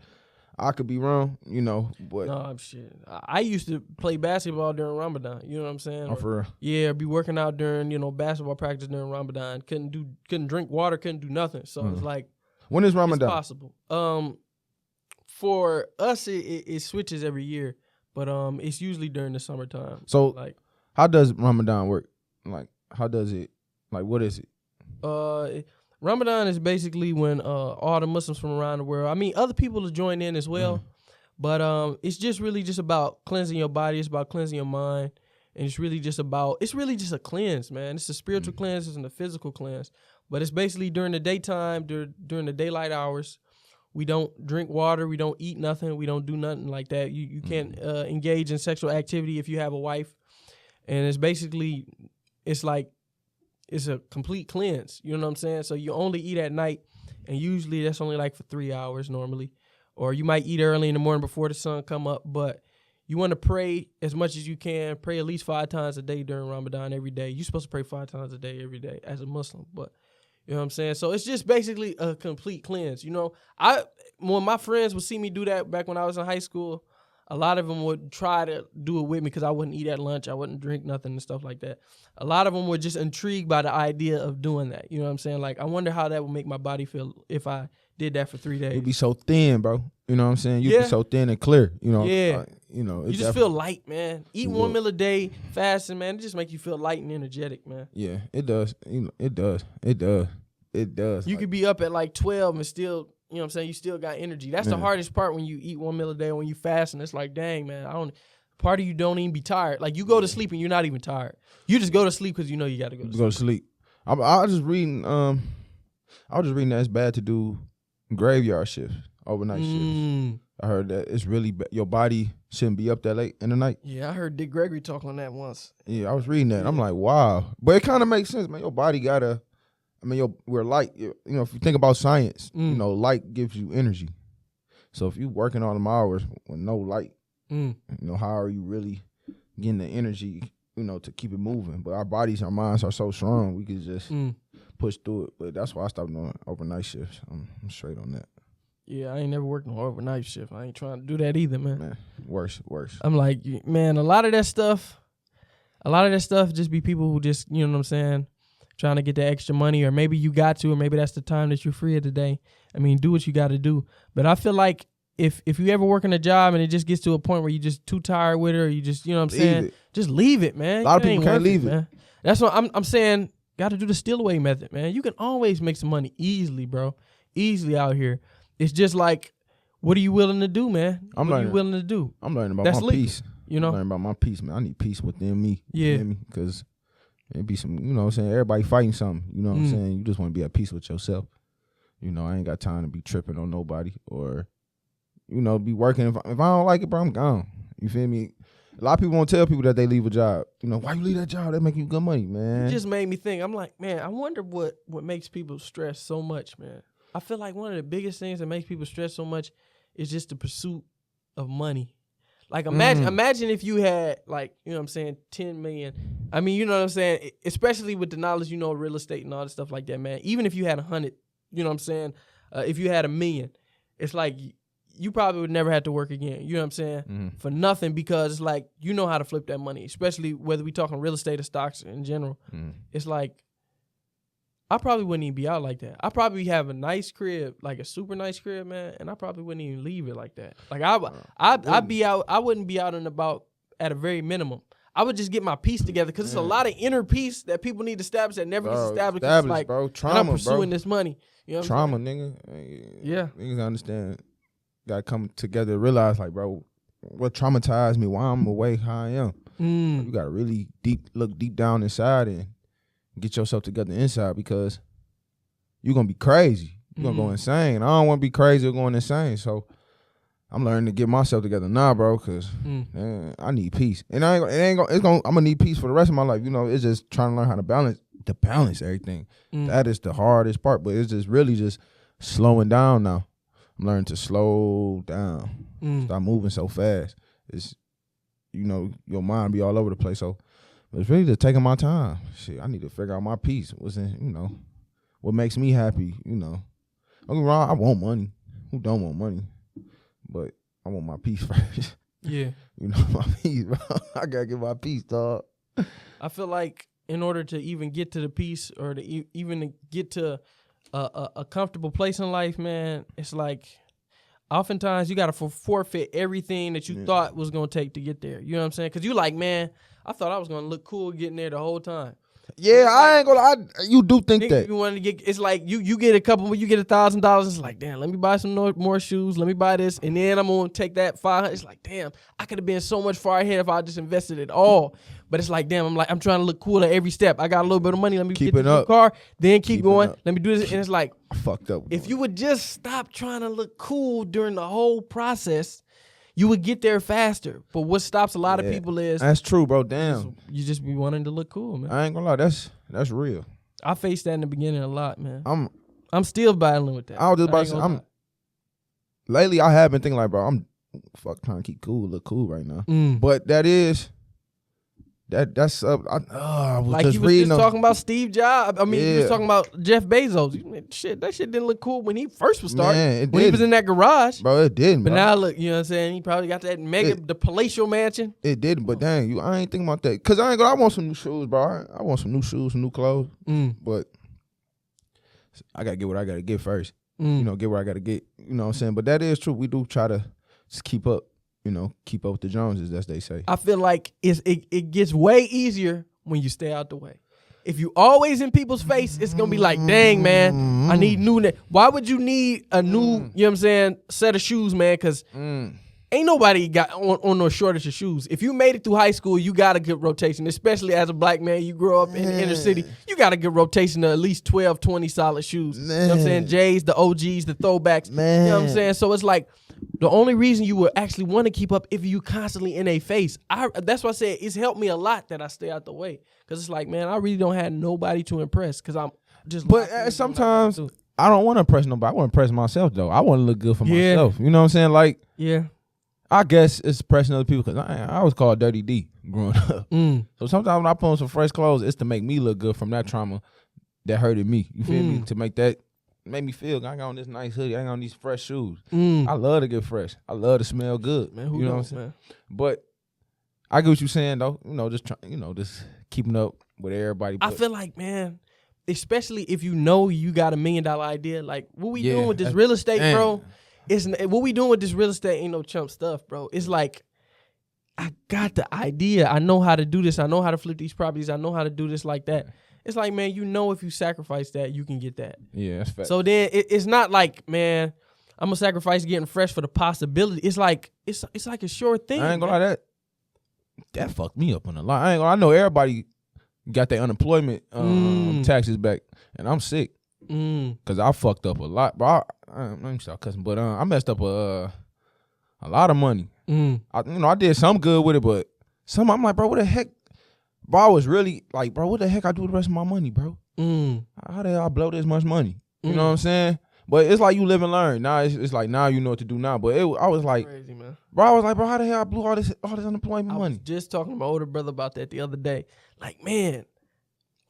I could be wrong, but. No, shit. I used to play basketball during Ramadan. You know what I'm saying? Oh, for real? Yeah, be working out during, basketball practice during Ramadan. Couldn't drink water, couldn't do nothing. So it's like. When is Ramadan? It's possible. For us, it switches every year, but it's usually during the summertime. So like, how does Ramadan work? Like, how does it, like, what is it? Ramadan is basically when all the Muslims from around the world, I mean, other people will join in as well, but it's just really just about cleansing your body. It's about cleansing your mind, and it's really just a cleanse, man. It's a spiritual cleanse and a physical cleanse, but it's basically during the daytime, during the daylight hours. We don't drink water. We don't eat nothing. We don't do nothing like that. You can't engage in sexual activity if you have a wife, and it's basically, it's a complete cleanse. You know what I'm saying? So you only eat at night, and usually that's only like for 3 hours normally. Or you might eat early in the morning before the sun come up, but you want to pray as much as you can. Pray at least 5 times a day during Ramadan every day. You're supposed to pray 5 times a day every day as a Muslim, but you know what I'm saying? So it's just basically a complete cleanse. When my friends would see me do that back when I was in high school, a lot of them would try to do it with me because I wouldn't eat at lunch. I wouldn't drink nothing and stuff like that. A lot of them were just intrigued by the idea of doing that. You know what I'm saying? Like, I wonder how that would make my body feel if I did that for 3 days. You'd be so thin, bro. You know what I'm saying? You'd be so thin and clear. Yeah. You just feel light, man. Eat one meal a day, fasting, man. It just makes you feel light and energetic, man. Yeah, it does. It does. You could be up at like 12 and still, you know what I'm saying, you still got energy. That's the hardest part when you eat one meal a day. When you fast, and it's like, dang, man, part of you don't even be tired. Like, you go to sleep and you're not even tired. You just go to sleep because you know you got to go to sleep. Go to sleep. I was just reading that it's bad to do graveyard shifts, overnight shifts. I heard that it's really bad. Your body shouldn't be up that late in the night. Yeah, I heard Dick Gregory talk on that once. Yeah, I was reading that. I'm like, wow. But it kind of makes sense, man. Your body gotta, we're light. If you think about science, light gives you energy. So if you're working all them hours with no light, how are you really getting the energy, to keep it moving? But our bodies, our minds are so strong, we could just push through it. But that's why I stopped doing overnight shifts. I'm straight on that. Yeah, I ain't never worked no overnight shift. I ain't trying to do that either, man. Worse. I'm like, man, a lot of that stuff just be people who just, you know what I'm saying, trying to get the extra money, or maybe you got to, or maybe that's the time that you're free of the day. I mean, do what you got to do. But I feel like if you ever work in a job and it just gets to a point where you're just too tired with it, or you just, you know what I'm saying, just leave it, man. A lot of people can't leave it, man. That's what I'm saying. Got to do the steal away method, man. You can always make some money easily, bro. Easily out here. It's just like, what are you willing to do, man? What are you willing to do? I'm learning about my peace. You know? I'm learning about my peace, man. I need peace within me. Yeah. Because it be some, you know what I'm saying, everybody fighting something. You know what I'm saying? You just want to be at peace with yourself. I ain't got time to be tripping on nobody or, be working. If I don't like it, bro, I'm gone. You feel me? A lot of people won't tell people that they leave a job. Why you leave that job? They make you good money, man. It just made me think. I'm like, man, I wonder what makes people stress so much, man. I feel like one of the biggest things that makes people stress so much is just the pursuit of money. Like, imagine if you had, like, you know what I'm saying, 10 million. I mean, you know what I'm saying? Especially with the knowledge, real estate and all this stuff like that, man. Even if you had 100, you know what I'm saying? If you had 1 million, it's like you probably would never have to work again. You know what I'm saying? For nothing, because it's like, you know how to flip that money, especially whether we talking real estate or stocks in general. It's like, I probably wouldn't even be out like that. I probably have a nice crib, like a super nice crib, man, and I probably wouldn't even leave it like that. Like, I'd be out. I wouldn't be out and about at a very minimum. I would just get my peace together, because it's a lot of inner peace that people need to establish that never gets established. It's like, bro. Trauma, and I'm pursuing this money. You know trauma, nigga. Yeah. Niggas understand. Gotta come together and realize, like, bro, what traumatized me, why I'm away how I am. You gotta really look deep down inside and get yourself together inside, because you're going to be crazy. You're going to go insane. I don't want to be crazy or going insane. So I'm learning to get myself together now, bro, because I need peace. And I'm going to need peace for the rest of my life. It's just trying to learn how to balance everything. That is the hardest part, but it's just really just slowing down now. I'm learning to slow down. Stop moving so fast. It's, your mind be all over the place. So It's really just taking my time. Shit, I need to figure out my peace. What's in, what makes me happy, Don't get me wrong, I want money. Who don't want money? But I want my peace first. Yeah. My peace, bro. I gotta get my peace, dog. I feel like in order to even get to the peace or to even to get to a comfortable place in life, man, it's like oftentimes you got to forfeit everything that you thought was going to take to get there. You know what I'm saying? Because you like, man, I thought I was going to look cool getting there the whole time. Yeah, I ain't gonna. You do think that you want to get? It's like you get a couple. You get $1,000. It's like, damn. Let me buy some more shoes. Let me buy this, and then I'm gonna take that $500. It's like, damn. I could have been so much far ahead if I just invested it all. But it's like, damn. I'm trying to look cool at every step. I got a little bit of money. Let me get this new car. Then keep going. Let me do this, and it's like, I fucked up. If you would just stop trying to look cool during the whole process, you would get there faster. But what stops a lot of people is that's true, bro. Damn, you just be wanting to look cool, man. I ain't gonna lie, that's real. I faced that in the beginning a lot, man. I'm still battling with that. I was just about to say, lately I have been thinking like, bro, I'm trying to keep cool, look cool right now. But that's I was like just you was reading just talking about Steve Jobs. I mean, you was talking about Jeff Bezos. Shit, that shit didn't look cool when he first was starting. Man, when he was in that garage. Bro, it didn't. But now look, you know what I'm saying? He probably got that the palatial mansion. It didn't, but dang, I ain't thinking about that. Cause I want some new shoes, bro. I want some new shoes, some new clothes. But I gotta get what I gotta get first. Get what I gotta get. You know what I'm saying? But that is true. We do try to just keep up. Keep up with the Joneses, as they say. I feel like it gets way easier when you stay out the way. If you always in people's face, it's going to be like, dang, man, I need new. Why would you need a new, you know what I'm saying, set of shoes, man? Because ain't nobody got on no shortage of shoes. If you made it through high school, you got a good rotation, especially as a black man. You grow up in the inner city, you got a good rotation of at least 12, 20 solid shoes. You know what I'm saying? J's, the OGs, the throwbacks. Man. You know what I'm saying? So it's like, the only reason you would actually want to keep up if you constantly in a face. That's why I said it's helped me a lot that I stay out the way. Because it's like, man, I really don't have nobody to impress because I'm just. But sometimes I don't want to impress nobody. I want to impress myself, though. I want to look good for myself. You know what I'm saying? Like, yeah. I guess it's impressing other people because I was called Dirty D growing up. So sometimes when I put on some fresh clothes, it's to make me look good from that trauma that hurted me. You feel me? To make that. Made me feel I got on this nice hoodie. I got on these fresh shoes. I love to get fresh. I love to smell good. Man, you know what I'm saying? Man? But I get what you're saying though. Just just keeping up with everybody. I feel like, man, especially if you got $1 million idea, like what we doing with this real estate, bro. What we doing with this real estate ain't no chump stuff, bro. It's like I got the idea. I know how to do this. I know how to flip these properties. I know how to do this like that. It's like, man, if you sacrifice that, you can get that. Yeah, that's fact. So then it's not like, man, I'm gonna sacrifice getting fresh for the possibility. It's like it's like a sure thing. I ain't gonna lie, that fucked me up on a lot. I know everybody got their unemployment taxes back, and I'm sick because I fucked up a lot. But let me stop cussing. But I messed up a lot of money. I did some good with it, but I'm like, bro, what the heck? Bro, I was really like, bro, what the heck I do with the rest of my money, bro? How the hell I blow this much money? You know what I'm saying? But it's like you live and learn. Now it's like now you know what to do now. But I was like, crazy, man. Bro, I was like, bro, how the hell I blew all this unemployment money? I was just talking to my older brother about that the other day. Like, man,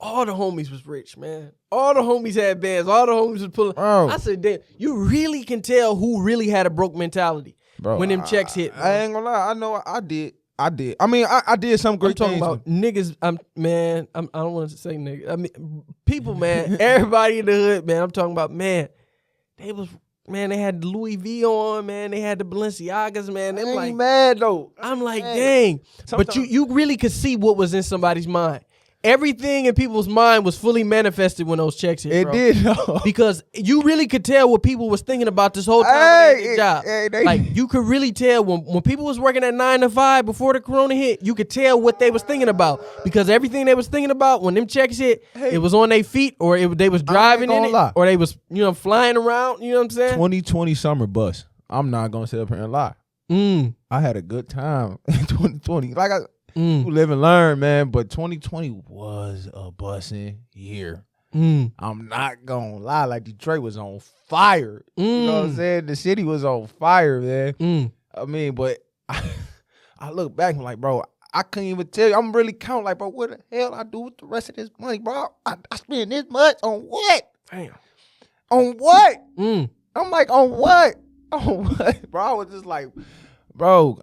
all the homies was rich, man. All the homies had bands. All the homies was pulling. Bro. I said, damn, you really can tell who really had a broke mentality when them checks hit. I ain't gonna lie. I know I did. I mean, I did some great things. I'm talking about niggas. I don't want to say niggas. I mean, people, man. Everybody in the hood, man. I'm talking about, man. They had the Louis V on, man. They had the Balenciagas, man. I ain't mad though. I'm like, dang. But you really could see what was in somebody's mind. Everything in people's mind was fully manifested when those checks hit, bro. It did, though. Because you really could tell what people was thinking about this whole time when they did job. Like, you could really tell when people was working at 9 to 5 before the corona hit, you could tell what they was thinking about. Because everything they was thinking about when them checks hit, it was on their feet or they was driving in it or they was, flying around, you know what I'm saying? 2020 summer bus. I'm not going to sit up here and lie. I had a good time in 2020. Like you live and learn, man. But 2020 was a bussin' year. I'm not gonna lie. Like Detroit was on fire. You know what I'm saying? The city was on fire, man. I mean, but I look back and like, bro, I couldn't even tell you. I'm really counting like, bro, what the hell I do with the rest of this money, bro? I spend this much on what? Damn. On what? I'm like, on what? On what? Bro, I was just like, bro,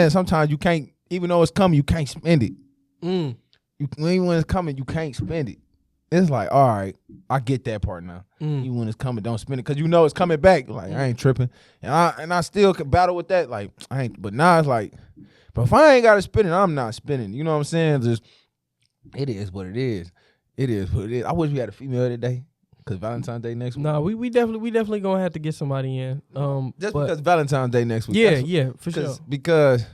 sometimes you can't, even though it's coming, you can't spend it. Even when it's coming, you can't spend it. It's like, all right, I get that part now. Even when it's coming, don't spend it, because you know it's coming back. Like, I ain't tripping. And I still can battle with that. Like, I ain't, but now it's like, but if I ain't got to spend it, I'm not spending. You know what I'm saying? Just, it is what it is. It is what it is. I wish we had a female today, because Valentine's Day next week. No, we definitely gonna have to get somebody in. Just because Valentine's Day next week. Yeah, for sure. Because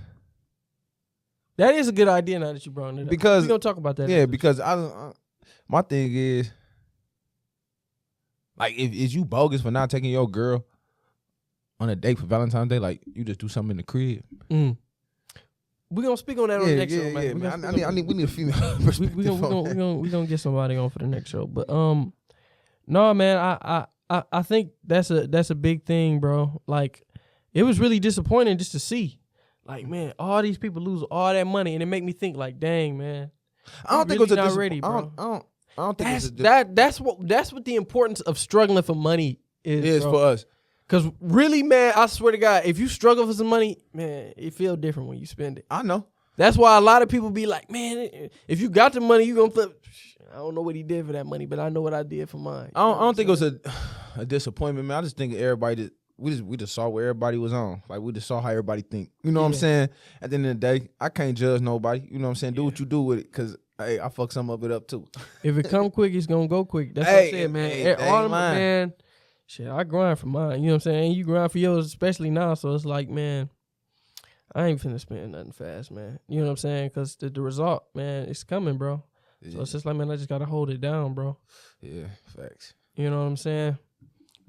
that is a good idea now that you brought it up. Because we're gonna talk about that. Yeah, because my thing is, like, if is you bogus for not taking your girl on a date for Valentine's Day, like, you just do something in the crib. We're gonna speak on that on the next show, man. We need a female perspective. We're gonna get somebody on for the next show. But no, man, I think that's a big thing, bro. Like, it was really disappointing just to see, like, man, all these people lose all that money, and it make me think, like, dang, man, I don't think really it was not ready, bro. I don't think that's what the importance of struggling for money is for us. Cause really, man, I swear to God, if you struggle for some money, man, it feel different when you spend it. I know. That's why a lot of people be like, man, if you got the money, you gonna flip. I don't know what he did for that money, but I know what I did for mine. I don't think it was a disappointment, man. I just think everybody we just saw where everybody was on. Like, we just saw how everybody think. You know what I'm saying? At the end of the day, I can't judge nobody. You know what I'm saying? Do what you do with it, because, hey, I fuck some of it up too. If it come quick, it's gonna go quick. That's what I said, man. All of them, man. Shit, I grind for mine. You know what I'm saying? You grind for yours, especially now. So it's like, man, I ain't finna spend nothing fast, man. You know what I'm saying? Because the result, man, it's coming, bro. Yeah. So it's just like, man, I just gotta hold it down, bro. Yeah, facts. You know what I'm saying?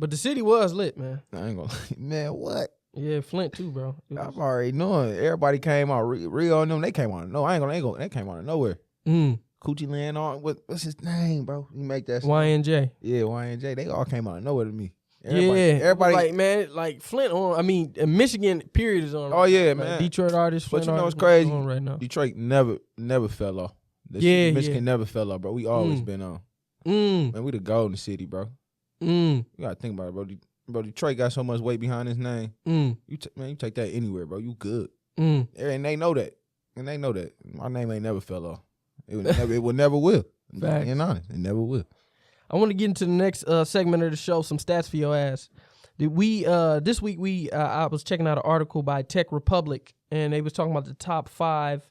But the city was lit, man. I ain't gonna, man, what? Yeah, Flint too, bro. I'm already knowing. Everybody came out. Rio and them, they came out. No, they came out of nowhere. Coochie Land on, what's his name, bro? You make that YNJ. Yeah, YNJ. They all came out of nowhere to me. Everybody, like, man, like Flint on. I mean, Michigan period is on. Oh yeah, like, man. Detroit artists. But Flint you know artists what's crazy? On right now. Detroit never fell off. Michigan never fell off, bro. We always been on. Man, we the golden city, bro. You gotta think about it, bro. Bro, Detroit got so much weight behind his name. You take that anywhere, bro. You good. And they know that. My name ain't never fell off. It will never will. Being honest, it never will. I want to get into the next segment of the show, some stats for your ass. This week I was checking out an article by Tech Republic, and they was talking about the top 5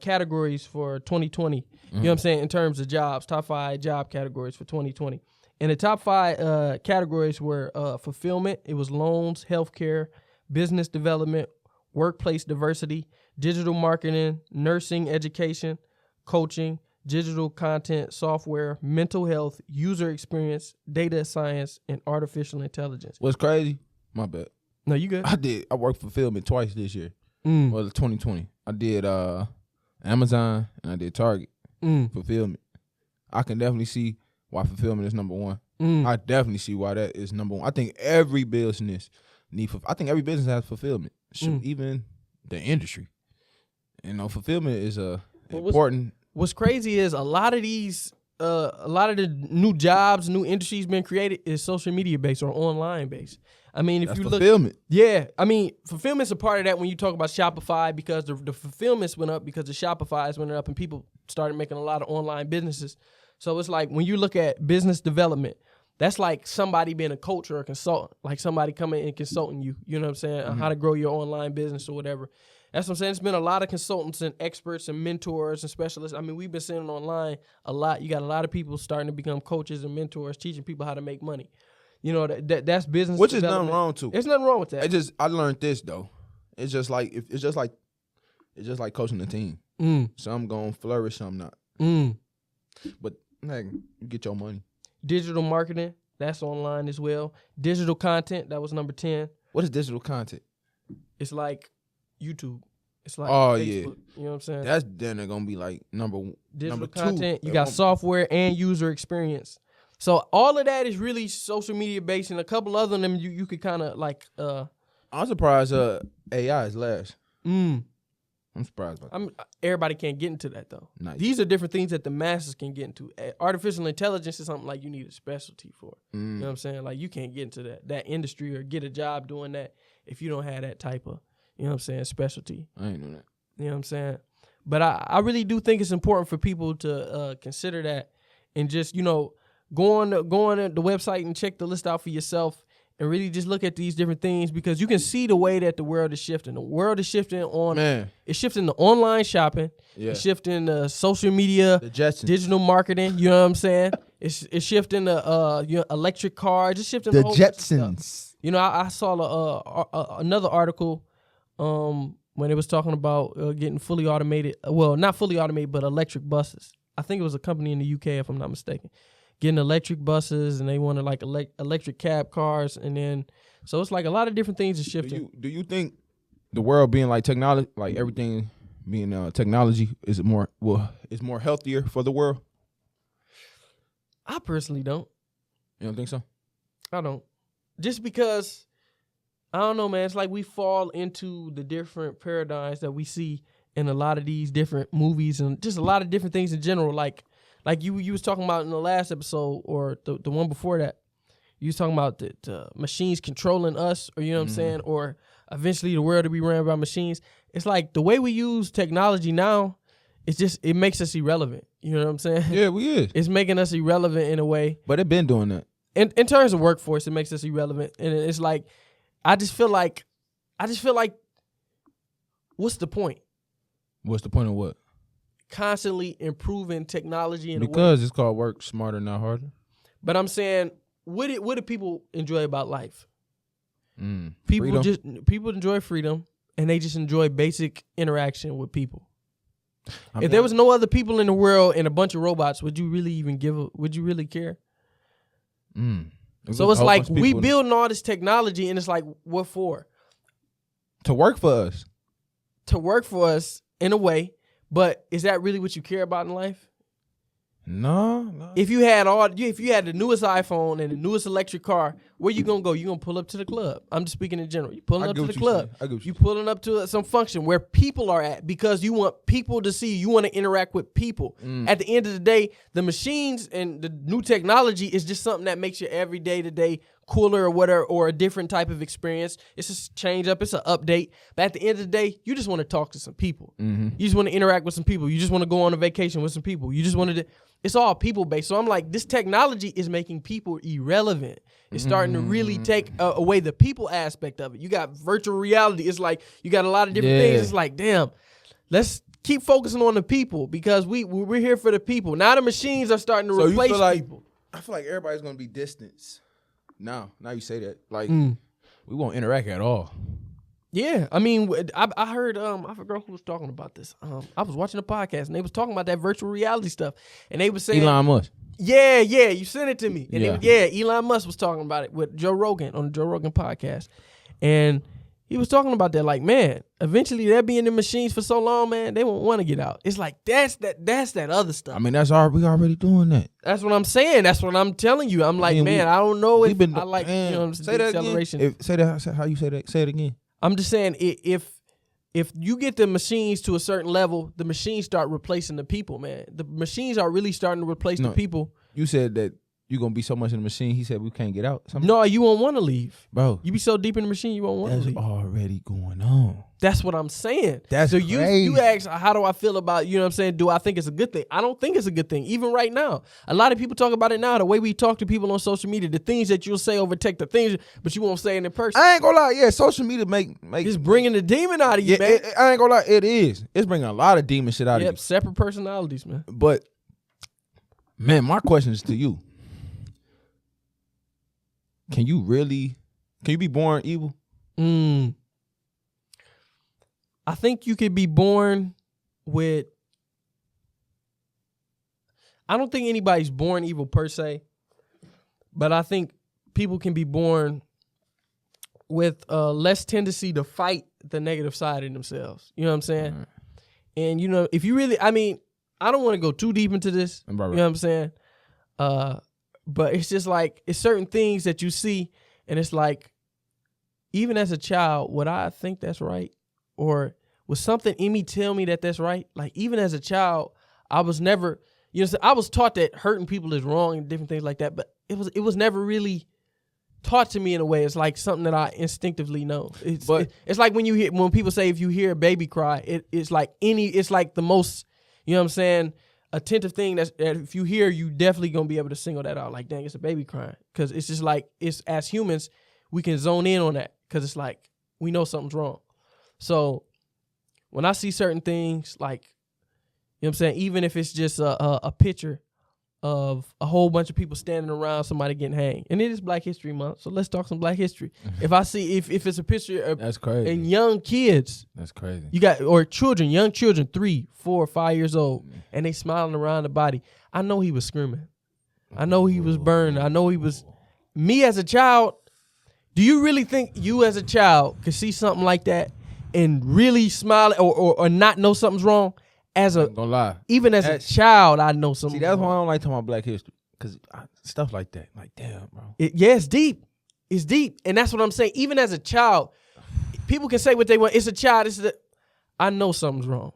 categories for 2020. You know what I'm saying? In terms of jobs, top 5 job categories for 2020. And the top 5 categories were fulfillment. It was loans, healthcare, business development, workplace diversity, digital marketing, nursing, education, coaching, digital content, software, mental health, user experience, data science, and artificial intelligence. What's crazy? My bad. No, you good? I worked fulfillment twice this year. Well, 2020. I did Amazon and I did Target. Fulfillment. I can definitely see why fulfillment is number one. I definitely see why that is number one. I think every business has fulfillment. Even the industry. You know, fulfillment is important. What's crazy is a lot of these, a lot of the new jobs, new industries being created is social media based or online based. I mean, if you look, fulfillment. Yeah, I mean, fulfillment's a part of that when you talk about Shopify, because the fulfillments went up because the Shopify's went up and people started making a lot of online businesses. So it's like when you look at business development, that's like somebody being a coach or a consultant, like somebody coming and consulting you. You know what I'm saying? On how to grow your online business or whatever. That's what I'm saying. It's been a lot of consultants and experts and mentors and specialists. I mean, we've been seeing online a lot. You got a lot of people starting to become coaches and mentors, teaching people how to make money. You know, that's business. Which is nothing wrong to. There's nothing wrong with that. I learned this though. It's just like coaching a team. Some gonna flourish, some not. But like, you get your money. Digital marketing, that's online as well. Digital content, that was number 10. What is digital content? It's like YouTube. It's like Facebook. You know what I'm saying? That's then they're gonna be like number digital two. Content. You got software and user experience. So all of that is really social media based, and a couple other of them you could kind of like. I'm surprised AI is last. I'm surprised about that. Everybody can't get into that though. Not These are different things that the masses can get into. Artificial intelligence is something like you need a specialty for. You know what I'm saying? Like you can't get into that industry or get a job doing that if you don't have that type of, you know what I'm saying, specialty. I ain't know that. You know what I'm saying? But I really do think it's important for people to consider that and just, you know, go on the website and check the list out for yourself and really just look at these different things because you can see the way that the world is shifting. The world is shifting it's shifting to online shopping. Yeah. It's shifting to social media, the Jetsons. Digital marketing. You know what I'm saying? It's shifting to electric cars. It's shifting the whole Jetsons. You know, I saw another article when it was talking about getting fully automated. Well, not fully automated, but electric buses. I think it was a company in the UK, if I'm not mistaken. Getting electric buses, and they wanted like electric cab cars, and then so it's like a lot of different things are shifting. Do you think the world being like technology, like everything being technology, is more healthier for the world? I personally don't. You don't think so? I don't. Just because I don't know, man. It's like we fall into the different paradigms that we see in a lot of these different movies and just a lot of different things in general, like you was talking about in the last episode or the one before that. You was talking about the machines controlling us, or you know what I'm saying, or eventually the world to be ran by machines. It's like the way we use technology now, it makes us irrelevant. You know what I'm saying? Yeah, we is. It's making us irrelevant in a way. But it been doing that. In terms of workforce, it makes us irrelevant. And it's like I just feel like what's the point? What's the point of what? Constantly improving technology because it's called work smarter, not harder. But I'm saying, what do people enjoy about life? People enjoy freedom, and they just enjoy basic interaction with people. If there was no other people in the world and a bunch of robots, would you really care? So it's like we building all this technology, and it's like, what for? To work for us. To work for us in a way. But is that really what you care about in life? No. If you had the newest iPhone and the newest electric car, where you gonna go? You gonna pull up to the club. I'm just speaking in general. You pulling up to the club. You pulling up to some function where people are at because you want people to see you. You want to interact with people. At the end of the day, the machines and the new technology is just something that makes your every day to day cooler or whatever, or a different type of experience. It's just change up. It's an update. But at the end of the day, you just want to talk to some people. You just want to interact with some people. You just want to go on a vacation with some people. You just wanted to. It's all people based. So I'm like, this technology is making people irrelevant. It's starting to really take away the people aspect of it. You got virtual reality. It's like you got a lot of different things. It's like, damn, let's keep focusing on the people because we're here for the people. Now the machines are starting to replace people. I feel like everybody's gonna be distanced. Now you say that, like we won't interact at all. Yeah, I mean, I heard I forgot who was talking about this. I was watching a podcast and they was talking about that virtual reality stuff, and they was saying Elon Musk. Yeah, you sent it to me, and Elon Musk was talking about it with Joe Rogan on the Joe Rogan podcast, and he was talking about that. Like, man, eventually they'll be in the machines for so long, man, they won't want to get out. It's like that's that other stuff. I mean, we already doing that. That's what I'm saying. That's what I'm telling you. I'm like, I don't know if I like say that acceleration. Again. Say that. How you say that? Say it again. I'm just saying if you get the machines to a certain level, the machines start replacing the people, man. The machines are really starting to replace the people. You said that you're going to be so much in the machine. He said we can't get out. No, you won't want to leave. Bro. You be so deep in the machine, you won't want to leave. That's already going on. That's what I'm saying. That's so crazy. You ask, how do I feel about, you know what I'm saying? Do I think it's a good thing? I don't think it's a good thing, even right now. A lot of people talk about it now, the way we talk to people on social media, the things that you'll say over text, the things, but you won't say it in person. I ain't gonna lie, social media make it's bringing the demon out of you, man. I ain't gonna lie, it is. It's bringing a lot of demon shit out of you. Yep, separate personalities, man. But, man, my question is to you. Can you be born evil? I think you could be born with, I don't think anybody's born evil per se, but I think people can be born with less tendency to fight the negative side in themselves. You know what I'm saying? Right. And, you know, if you really, I mean, I don't want to go too deep into this. Right. You know what I'm saying? But it's just like, it's certain things that you see, and it's like, even as a child, would I think that's right? Or would something in me tell me that that's right? Like, even as a child, I was never, I was taught that hurting people is wrong and different things like that, but it was never really taught to me in a way. It's like something that I instinctively know. It's like when people say if you hear a baby cry, it's like the most, you know what I'm saying, attentive thing that if you hear, you definitely gonna be able to single that out. Like, dang, it's a baby crying, because it's just like, it's, as humans, we can zone in on that because it's like we know something's wrong. So when I see certain things, like, you know what I'm saying, even if it's just a picture of a whole bunch of people standing around somebody getting hanged, and it is Black History Month, so let's talk some Black history. If I see if it's a picture of, that's crazy, and young kids, that's crazy. You got, or children, young children, 3, 4, 5 years old, and they smiling around the body. I know he was screaming. I know he was burned. I know he was. Me as a child, do you really think you as a child could see something like that and really smile or not know something's wrong? Gonna lie. Even as a child, I know something. See, that's why I don't like talking about Black history, because stuff like that, like, damn, bro. It's deep. It's deep, and that's what I'm saying. Even as a child, people can say what they want. It's a child. I know something's wrong.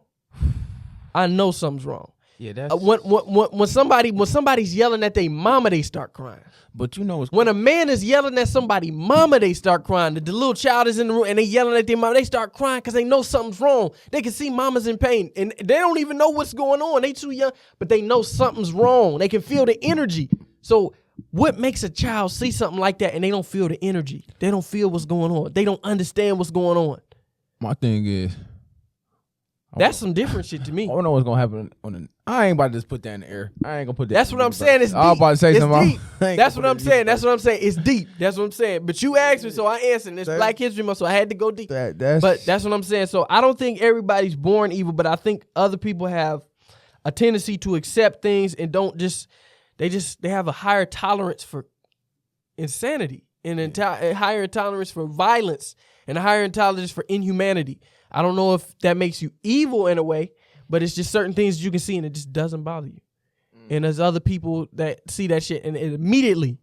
I know something's wrong. Yeah, that's when somebody's yelling at their mama, they start crying. But you know, when a man is yelling at somebody's mama, they start crying. The little child is in the room and they yelling at their mama, they start crying because they know something's wrong. They can see mama's in pain and they don't even know what's going on. They too young, but they know something's wrong. They can feel the energy. So what makes a child see something like that and they don't feel the energy? They don't feel what's going on. They don't understand what's going on. My thing is, that's some different shit to me. I don't know what's gonna happen I ain't about to just put that in the air. I ain't gonna put that. That's what I'm saying. It's deep. I was about to say something. That's what I'm saying. That's what I'm saying. It's deep. That's what I'm saying. But you asked me, so I answered. It's Black History Month, so I had to go deep. But that's what I'm saying. So I don't think everybody's born evil, but I think other people have a tendency to accept things and don't just. They have a higher tolerance for insanity and a higher tolerance for violence and a higher tolerance for inhumanity. I don't know if that makes you evil in a way, but it's just certain things you can see and it just doesn't bother you. And there's other people that see that shit and immediately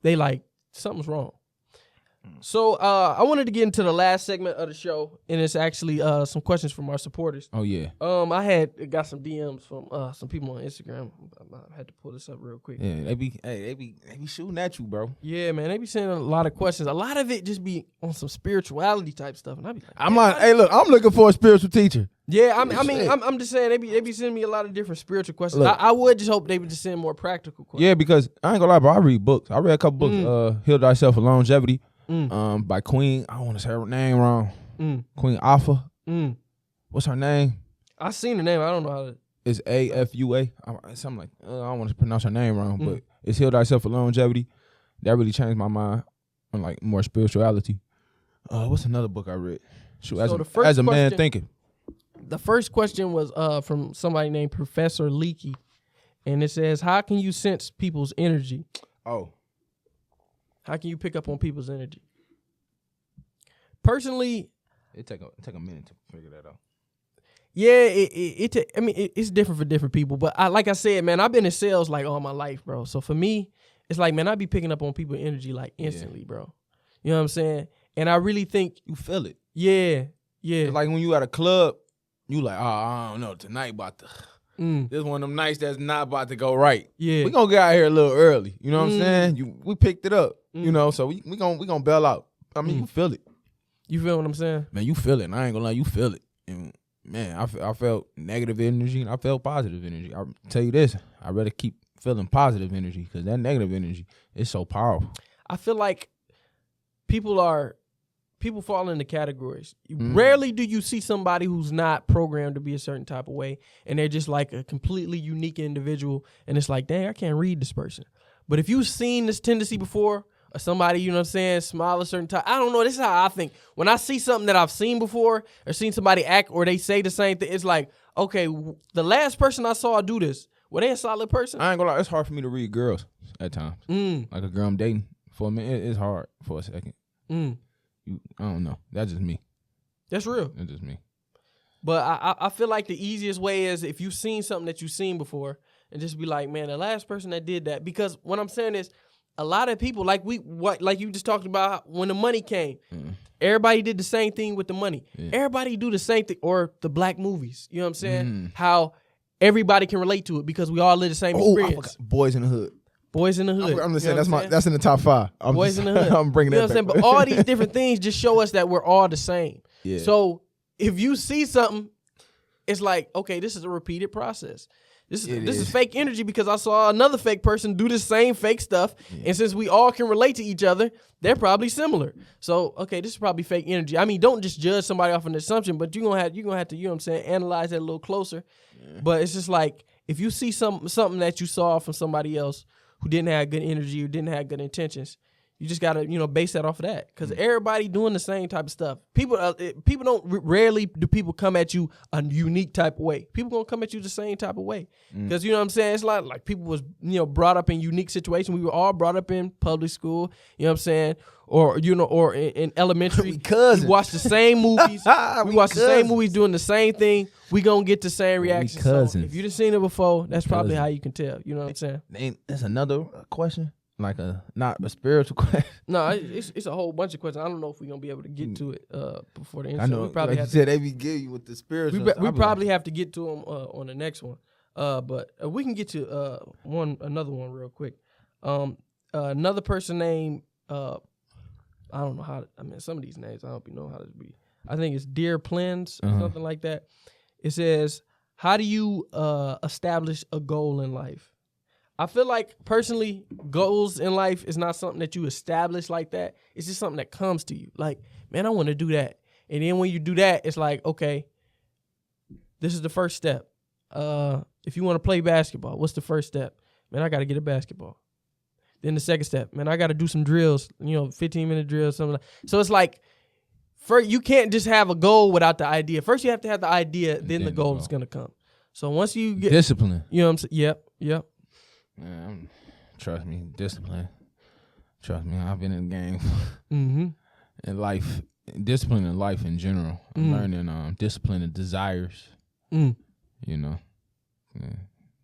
they like, something's wrong. So I wanted to get into the last segment of the show, and it's actually some questions from our supporters. Oh yeah. I got some DMs from some people on Instagram. I had to pull this up real quick. Yeah, they be shooting at you, bro. Yeah, man, they be sending a lot of questions. A lot of it just be on some spirituality type stuff, and I be like, hey, look, I'm looking for a spiritual teacher. Yeah, I'm just saying they be sending me a lot of different spiritual questions. I would just hope they would just send more practical questions. Yeah, because I ain't gonna lie, bro. I read books. I read a couple books. Heal Thyself for Longevity. By Queen, I don't want to say her name wrong. Queen Alpha. What's her name? I seen the name. I don't know how to. It's AFUA. Something like I don't want to pronounce her name wrong, but it's Heal Thyself for Longevity. That really changed my mind on like more spirituality. What's another book I read? Shoot, as a man thinking. The first question was from somebody named Professor Leakey, and it says, "How can you sense people's energy?" Oh. How can you pick up on people's energy? Personally, it take a minute to figure that out. Yeah, it's different for different people. But like I said, man, I've been in sales like all my life, bro. So for me, it's like, man, I be picking up on people's energy like instantly, bro. You know what I'm saying? And I really think you feel it. Yeah. It's like when you at a club, you like, I don't know, tonight about to. This one of them nights that's not about to go right. Yeah, we gonna get out here a little early. You know what I'm saying? We picked it up. You know, so we gonna bail out. I mean, you feel it. You feel what I'm saying? Man, you feel it. And I ain't gonna lie, you feel it. And man, I felt negative energy and I felt positive energy. I'll tell you this, I'd rather keep feeling positive energy because that negative energy is so powerful. I feel like people fall into categories. Rarely do you see somebody who's not programmed to be a certain type of way, and they're just like a completely unique individual, and it's like, dang, I can't read this person. But if you've seen this tendency before, or somebody, you know what I'm saying, smile a certain time, I don't know, this is how I think. When I see something that I've seen before, or seen somebody act, or they say the same thing, it's like, okay, the last person I saw do this, were they a solid person? I ain't gonna lie, it's hard for me to read girls at times. Like a girl I'm dating for a minute, it's hard for a second. I don't know. That's just me. That's real. That's just me. But I feel like the easiest way is if you've seen something that you've seen before and just be like, man, the last person that did that. Because what I'm saying is a lot of people, like you just talked about when the money came, everybody did the same thing with the money. Yeah. Everybody do the same thing, or the black movies. You know what I'm saying? How everybody can relate to it because we all live the same experience. Boys in the Hood. Boys in the Hood. I'm just saying that's in the top 5. Boys in the Hood. I'm bringing that back. You know what I'm saying? But all these different things just show us that we're all the same. Yeah. So if you see something, it's like, okay, this is a repeated process. This is fake energy because I saw another fake person do the same fake stuff. Yeah. And since we all can relate to each other, they're probably similar. So, okay, this is probably fake energy. I mean, don't just judge somebody off an assumption, but you're gonna have to, you know what I'm saying, analyze that a little closer. Yeah. But it's just like, if you see something that you saw from somebody else who didn't have good energy or didn't have good intentions, you just gotta, base that off of that, because everybody doing the same type of stuff. People don't rarely do people come at you a unique type of way. People gonna come at you the same type of way, because you know what I'm saying. It's like people was brought up in unique situations. We were all brought up in public school. You know what I'm saying, or in elementary. We watched the same movies. we watched the same movies doing the same thing. We gonna get the same reaction. So if you've seen it before, that's probably how you can tell. You know what I'm saying. That's another question. Like not a spiritual question. No, it's a whole bunch of questions. I don't know if we're gonna be able to get to it before the end. I know. We probably like you said, they be giving you with the spiritual. We probably have to get to them on the next one. But we can get to another one real quick. Another person named I don't know how. Some of these names I don't even know how to be. I think it's Dear Plens or something like that. It says, "How do you establish a goal in life?" I feel like, personally, goals in life is not something that you establish like that. It's just something that comes to you. Like, man, I want to do that. And then when you do that, it's like, okay, this is the first step. If you want to play basketball, what's the first step? Man, I got to get a basketball. Then the second step, man, I got to do some drills, 15-minute drills, something like that. So it's like, you can't just have a goal without the idea. First, you have to have the idea, then the goal is going to come. So once you get... Discipline. You know what I'm saying? Yep. Man, trust me, discipline. Trust me, I've been in the game. In life, discipline in life in general. I'm learning discipline and desires. Yeah,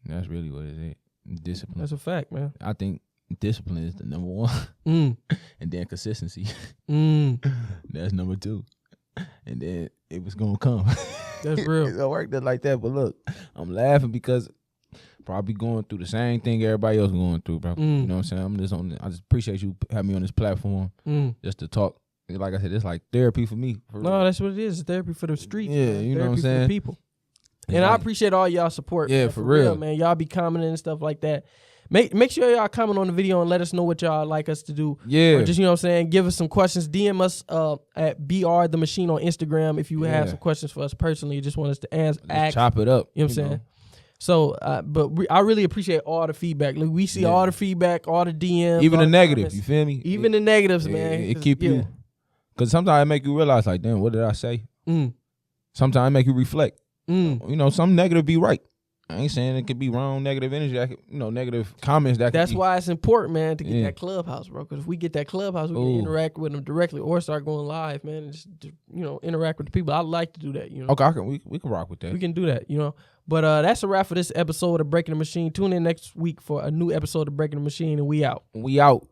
that's really what it is. Discipline. That's a fact, man. I think discipline is the number one. And then consistency. That's number 2. And then it was gonna come. That's real. It worked like that. But look, I'm laughing because probably going through the same thing everybody else going through, bro. You know what I'm saying? I just appreciate you having me on this platform just to talk. Like I said, it's like therapy for me. No, that's what it is. It's therapy for the streets. Yeah, man. You know what I'm saying? Therapy for the people. And I appreciate all y'all support. Yeah, man. for real, man. Y'all be commenting and stuff like that. Make sure y'all comment on the video and let us know what y'all like us to do. Yeah. Or just, you know what I'm saying, give us some questions. DM us at BR The Machine on Instagram if you have some questions for us personally. You just want us to ask. Chop it up. You know what I'm saying? So, I really appreciate all the feedback. Like, we see all the feedback, all the DMs. Even the negative, you feel me? Even the negatives, man. It keep you. Because sometimes it make you realize, like, damn, what did I say? Sometimes it make you reflect. Some negative be right. I ain't saying it could be wrong, negative energy, negative comments. That's why it's important, man, to get that clubhouse, bro. Because if we get that clubhouse, we can interact with them directly or start going live, man, and just, interact with the people. I like to do that, Okay, we can rock with that. We can do that, But that's a wrap for this episode of Breaking the Machine. Tune in next week for a new episode of Breaking the Machine, and we out. We out.